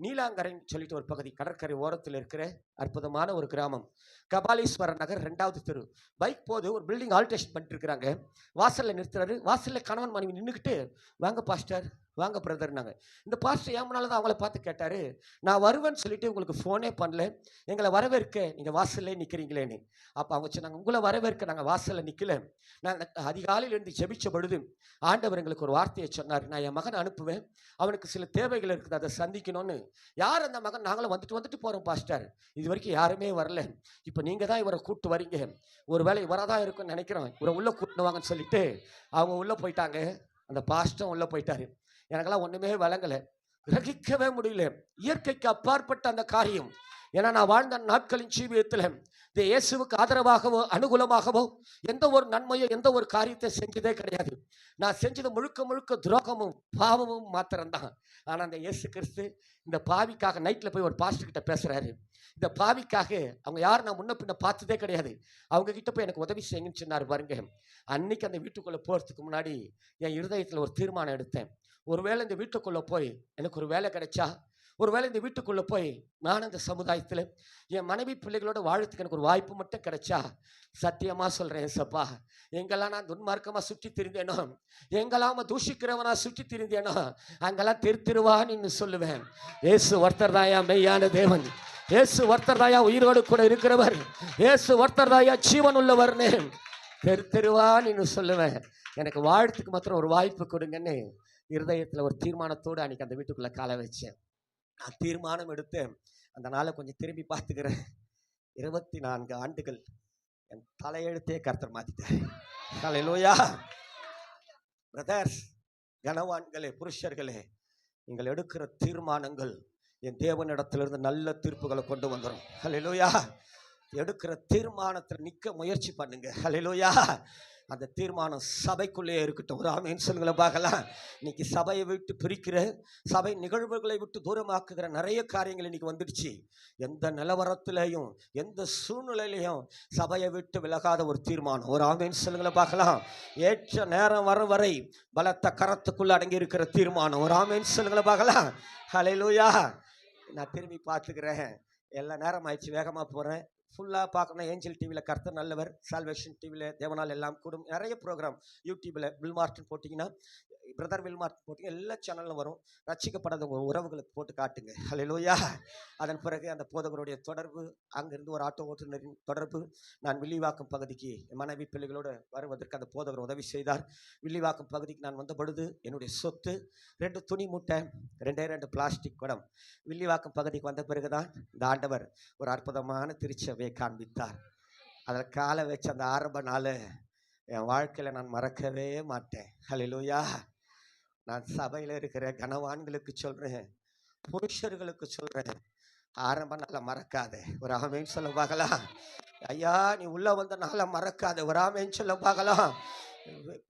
நீலாங்கரைன்னு சொல்லிட்டு ஒரு பகுதி கடற்கரை ஓரத்தில் இருக்கிற அற்புதமான ஒரு கிராமம், கபாலீஸ்வரர் நகர் 2வது தெரு. பைக் போது ஒரு பில்டிங் ஆல்ட்ரேஷன் பண்ணிட்டு இருக்கிறாங்க, வாசலில் நிறுத்துறாரு. வாசலில் கணவன் மனைவி நின்றுக்கிட்டு வாங்க பாஸ்டர் வாங்க பிரதர்னாங்க. இந்த பாஸ்டர் ஏமனால தான் அவங்கள பார்த்து கேட்டார், நான் வருவேன்னு சொல்லிட்டு உங்களுக்கு ஃபோனே பண்ணல, எங்களை வரவேற்க நீங்கள் வாசல்லே நிற்கிறீங்களேன்னு. அப்போ அவங்க சொன்னாங்க, உங்களை வரவேற்க நாங்கள் வாசலில் நிற்கல, நான் அதிகாலையில் இருந்து ஜெபிச்ச பொழுது ஆண்டவர் எங்களுக்கு ஒரு வார்த்தையை சொன்னார், நான் என் மகனை அனுப்புவேன், அவனுக்கு சில தேவைகள் இருக்குது, அதை சந்திக்கணும்னு. யார் அந்த மகன்? நாங்களும் வந்துட்டு போகிறோம் பாஸ்டர், இது வரைக்கும் யாருமே வரல, இப்போ நீங்கள் தான் இவரை கூப்பிட்டு வரீங்க, ஒரு வேளை இவராக தான் இருக்குன்னு நினைக்கிறோம், இவரை உள்ளே கூட்டின்னு வாங்கன்னு சொல்லிட்டு அவங்க உள்ளே போயிட்டாங்க. அந்த பாஸ்டரும் உள்ளே போயிட்டாரு. எனக்கெல்லாம் ஒன்றுமே விளங்கலை, கிரகிக்கவே முடியல, இயற்கைக்கு அப்பாற்பட்ட அந்த காரியம். ஏன்னா நான் வாழ்ந்த நாட்களின் ஜீவியத்தில் இந்த இயேசுவுக்கு ஆதரவாகவோ அனுகூலமாகவோ எந்த ஒரு நன்மையோ எந்த ஒரு காரியத்தை செஞ்சதே கிடையாது. நான் செஞ்சது முழுக்க துரோகமும் பாவமும் மாத்திரம்தான். ஆனால் அந்த இயேசு கிறிஸ்து இந்த பாவிக்காக நைட்டில் போய் ஒரு பாஸ்டர் கிட்ட பேசுகிறாரு. இந்த பாவிக்காக அவங்க யாரும் நான் முன்ன பின்ன பார்த்ததே கிடையாது, அவங்க கிட்ட போய் எனக்கு உதவி செய்யுங்கன்னு சொன்னார் பாருங்க. அன்னைக்கு அந்த வீட்டுக்குள்ளே போகிறதுக்கு முன்னாடி என் இருதயத்தில் ஒரு தீர்மானம் எடுத்தேன், ஒருவேளை இந்த வீட்டுக்குள்ளே போய் எனக்கு ஒரு வேலை கிடைச்சா, ஒருவேளை இந்த வீட்டுக்குள்ளே போய் நான் அந்த சமுதாயத்தில் என் மனைவி பிள்ளைகளோட வாழறதுக்கு எனக்கு ஒரு வாய்ப்பு மட்டும் கிடைச்சா, சத்தியமாக சொல்கிறேன் சப்பா, எங்கெல்லாம் நான் துன்மார்க்கமாக சுற்றி திரிந்தேனோ, எங்கெல்லாம் தூஷிக்கிறவனா சுற்றி திரிந்தேனோ, அங்கெல்லாம் திருவா நின்று சொல்லுவேன், ஏசு ஒருத்தர் தாயா மெய்யான தேவன், ஏசு ஒருத்தர் தாயா உயிரோடு கூட இருக்கிறவர், ஏசு ஒருத்தர் தாயா ஜீவன் உள்ளவர்னு தெருவா நின்று சொல்லுவேன். எனக்கு வாழ்த்துக்கு மாத்திரம் ஒரு வாய்ப்பு கொடுங்கன்னு இருதயத்தில் ஒரு தீர்மானத்தோடு அன்றைக்கி அந்த வீட்டுக்குள்ளே காலை வச்சேன். நான் தீர்மானம் எடுத்து அந்த நாளை கொஞ்சம் திரும்பி பார்த்துக்கிறேன். 24 ஆண்டுகள் என் தலையெழுத்தே கர்த்தர் மாற்றிட்டார். ஹல்லேலூயா. பிரதர்ஸ், கனவான்களே, புருஷர்களே, நீங்கள் எடுக்கிற தீர்மானங்கள் என் தேவனிடத்திலிருந்து நல்ல தீர்ப்புகளை கொண்டு வந்துடும். ஹல்லேலூயா. எடுக்கிற தீர்மானத்தில் நிற்க முயற்சி பண்ணுங்க. ஹல்லேலூயா. அந்த தீர்மானம் சபைக்குள்ளே இருக்கட்டும். ஒரு ஆமென் சொல்லுங்கள பார்க்கலாம். இன்னைக்கு சபையை விட்டு பிரிக்கிற, சபை நிகழ்வுகளை விட்டு தூரமாக்குகிற நிறைய காரியங்கள் இன்னைக்கு வந்துடுச்சு. எந்த நிலவரத்திலையும் எந்த சூழ்நிலையிலையும் சபையை விட்டு விலகாத ஒரு தீர்மானம். ஒரு ஆமென் சொல்லுங்கள பார்க்கலாம். ஏற்ற நேரம் வரும் வரை பலத்த கரத்துக்குள்ள அடங்கி இருக்கிற தீர்மானம். ஒரு ஆமென் சொல்லுங்கள பார்க்கலாம். ஹல்லேலூயா. நான் திரும்பி பார்த்துக்கிறேன். எல்லா நேரம் ஆயிடுச்சு, வேகமாக போகிறேன். ஃபுல்லாக பார்க்கணும். ஏஞ்சல் டிவியில் கர்த்தர் நல்லவர், சால்வேஷன் டிவியில் தேவனால் எல்லாம் கூடும், நிறைய ப்ரோக்ராம். யூடியூப்பில் வில்மார்ட்னு போட்டிங்கன்னா, பிரதர் வில்மார்ட் போட்டிங்க, எல்லா சேனலும் வரும். ரட்சிக்கப்படாத உறவுகளுக்கு போட்டு காட்டுங்க. ஹல்லேலூயா. அதன் பிறகு அந்த போதகருடைய தொடர்பு, அங்கிருந்து ஒரு ஆட்டோ ஓட்டுநரின் தொடர்பு. நான் வில்லிவாக்கம் பகுதிக்கு என் மனைவி பிள்ளைகளோடு வருவதற்கு அந்த போதகர் உதவி செய்தார். வில்லிவாக்கம் பகுதிக்கு நான் வந்த பொழுது என்னுடைய சொத்து 2 துணி மூட்டை, 2 பிளாஸ்டிக் குடம். வில்லிவாக்கம் பகுதிக்கு வந்த பிறகுதான் இந்த ஆண்டவர் ஒரு அற்புதமான திருச்சபையை காண்பித்தார். அதில் காலை வச்ச அந்த ஆரம்ப நாள் என் வாழ்க்கையில் நான் மறக்கவே மாட்டேன். ஹல்லேலூயா. நான் சபையில் இருக்கிற கனவான்களுக்கு சொல்கிறேன், புருஷர்களுக்கு சொல்கிறேன், ஆரம்ப நாளை மறக்காத. ஒரு ஆமென் சொல்ல பார்க்கலாம். ஐயா, நீ உள்ள வந்த நாளை மறக்காத. ஒரு ஆமென் சொல்ல பார்க்கலாம்.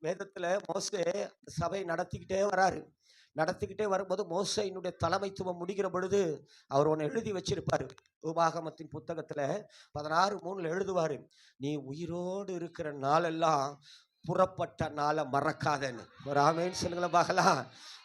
வேதத்தில் மோசே சபை நடத்திக்கிட்டே வரும்போது மோசேயினுடைய தலைமைத்துவம் முடிகிற பொழுது அவர் ஒன்று எழுதி வச்சிருப்பார். உபாகமத்தின் புத்தகத்தில் 16:3 எழுதுவார், நீ உயிரோடு இருக்கிற நாளெல்லாம் புறப்பட்ட நாளை மறக்காதன்னு. ஒரு ஆமென் சொல்லுங்கள பார்க்கலாம்.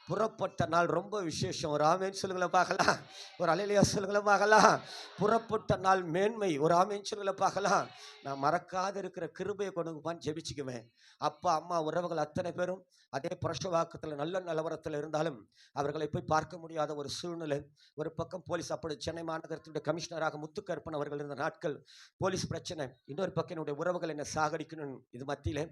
புறப்பட்ட நாள் ரொம்ப விசேஷம். ஒரு ஆமென் சொல்லுங்கள பார்க்கலாம். ஒரு அல்லேலூயா சொல்லுங்கள பார்க்கலாம். புறப்பட்ட நாள் மேன்மை. ஒரு ஆமென் சொல்லுங்கள பார்க்கலாம். நான் மறக்காத இருக்கிற கிருபையை கொண்டுப்பான்னு ஜெபிச்சுக்குவேன். அப்பா அம்மா உறவுகள் அத்தனை பேரும் அதே பிரசவாக்கத்தில் நல்ல நிலவரத்தில் இருந்தாலும் அவர்களை போய் பார்க்க முடியாத ஒரு சூழ்நிலை. ஒரு பக்கம் போலீஸ், அப்படி சென்னை மாநகரத்தினுடைய கமிஷனராக முத்துக்கருப்பன் அவர்கள் இருந்த நாட்கள் போலீஸ் பிரச்சனை, இன்னொரு பக்கம் என்னுடைய உறவுகள் என்னை சாகடிக்கணும். இது மத்தியில்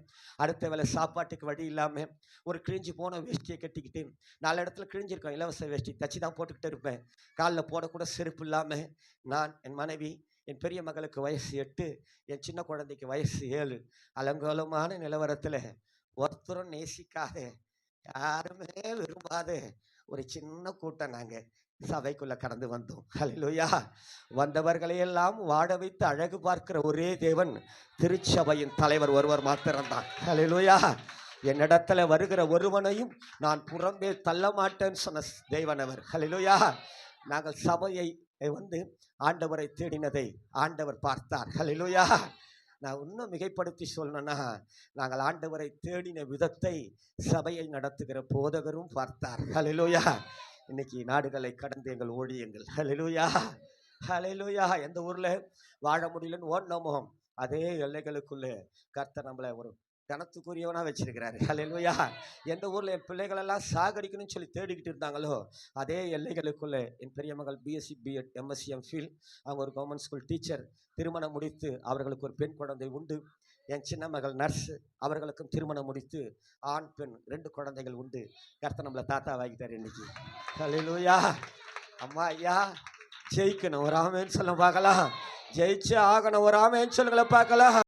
அடுத்த வேலை சாப்பாட்டுக்கு வழி இல்லாமல் ஒரு கிழிஞ்சி போன வேஷ்டியை கட்டிக்கிட்டு, 4 இடத்துல கிழிஞ்சிருக்கோம், இலவச வேஷ்டி தச்சு தான் போட்டுக்கிட்டு இருப்பேன். காலில் போடக்கூட செருப்பு இல்லாமல் நான், என் மனைவி, என் பெரிய மகளுக்கு வயசு 8, என் சின்ன குழந்தைக்கு வயசு 7, அலங்கோலமான நிலவரத்தில் ஒருத்தரும் நேசிக்காத, யாருமே விரும்பாத ஒரு சின்ன கூட்டம் நாங்கள் சபைக்குள்ள கடந்து வந்தோம். ஹல்லேலூயா. வந்தவர்களையெல்லாம் வாட வைத்து அழகு பார்க்கிற ஒரே தேவன் திருச்சபையின் தலைவர் ஒருவர் மாத்திரம்தான். ஹல்லேலூயா. என்னிடத்துல வருகிற ஒருவனையும் நான் புறம்பே தள்ள மாட்டேன்னு சொன்ன தேவன் அவர். ஹல்லேலூயா. நாங்கள் சபையை ஆண்டவரை தேடினதை ஆண்டவர் பார்த்தார். ஹல்லேலூயா. நான் இன்னும் மிகைப்படுத்தி சொல்லணும்னா, நாங்கள் ஆண்டவரை தேடின விதத்தை சபையை நடத்துகிற போதகரும் பார்த்தார். ஹல்லேலூயா. இன்னைக்கு நாடுகளை கடந்து எங்கள் ஊழியங்கள். ஹல்லேலூயா. ஹல்லேலூயா. எந்த ஊரில் வாழ முடியலன்னு ஓடணுமோ அதே எல்லைகளுக்குள்ளே கர்த்தர் நம்மளை ஒரு கனத்துக்குரியவனா வச்சிருக்கிறாரு. ஹல்லேலூயா. எந்த ஊரில் என் பிள்ளைகளெல்லாம் சாகடிக்கணும்னு சொல்லி தேடிக்கிட்டு இருந்தாங்களோ அதே எல்லைகளுக்குள்ளே என் பெரிய மகள் பிஎஸ்சி பிஎட் எம்எஸ்சி எம்ஃபில், அவங்க ஒரு கவர்மெண்ட் ஸ்கூல் டீச்சர், திருமணம் முடித்து அவர்களுக்கு ஒரு பெண் குழந்தை உண்டு. என் சின்ன மகள் நர்ஸ், அவர்களுக்கும் திருமணம் முடித்து ஆண் பெண் 2 குழந்தைகள் உண்டு. கர்த்தர் நம்மளை தாத்தா வாங்கிட்டார் இன்னைக்கு. ஹல்லேலூயா. அம்மா ஐயா, ஜெயிக்கணும். ஒரு ஆமென் சொல்ல பார்க்கலாம். ஜெயிச்சு ஆகணும். ஒரு ஆமென் சொல்லுங்கள பார்க்கலாம்.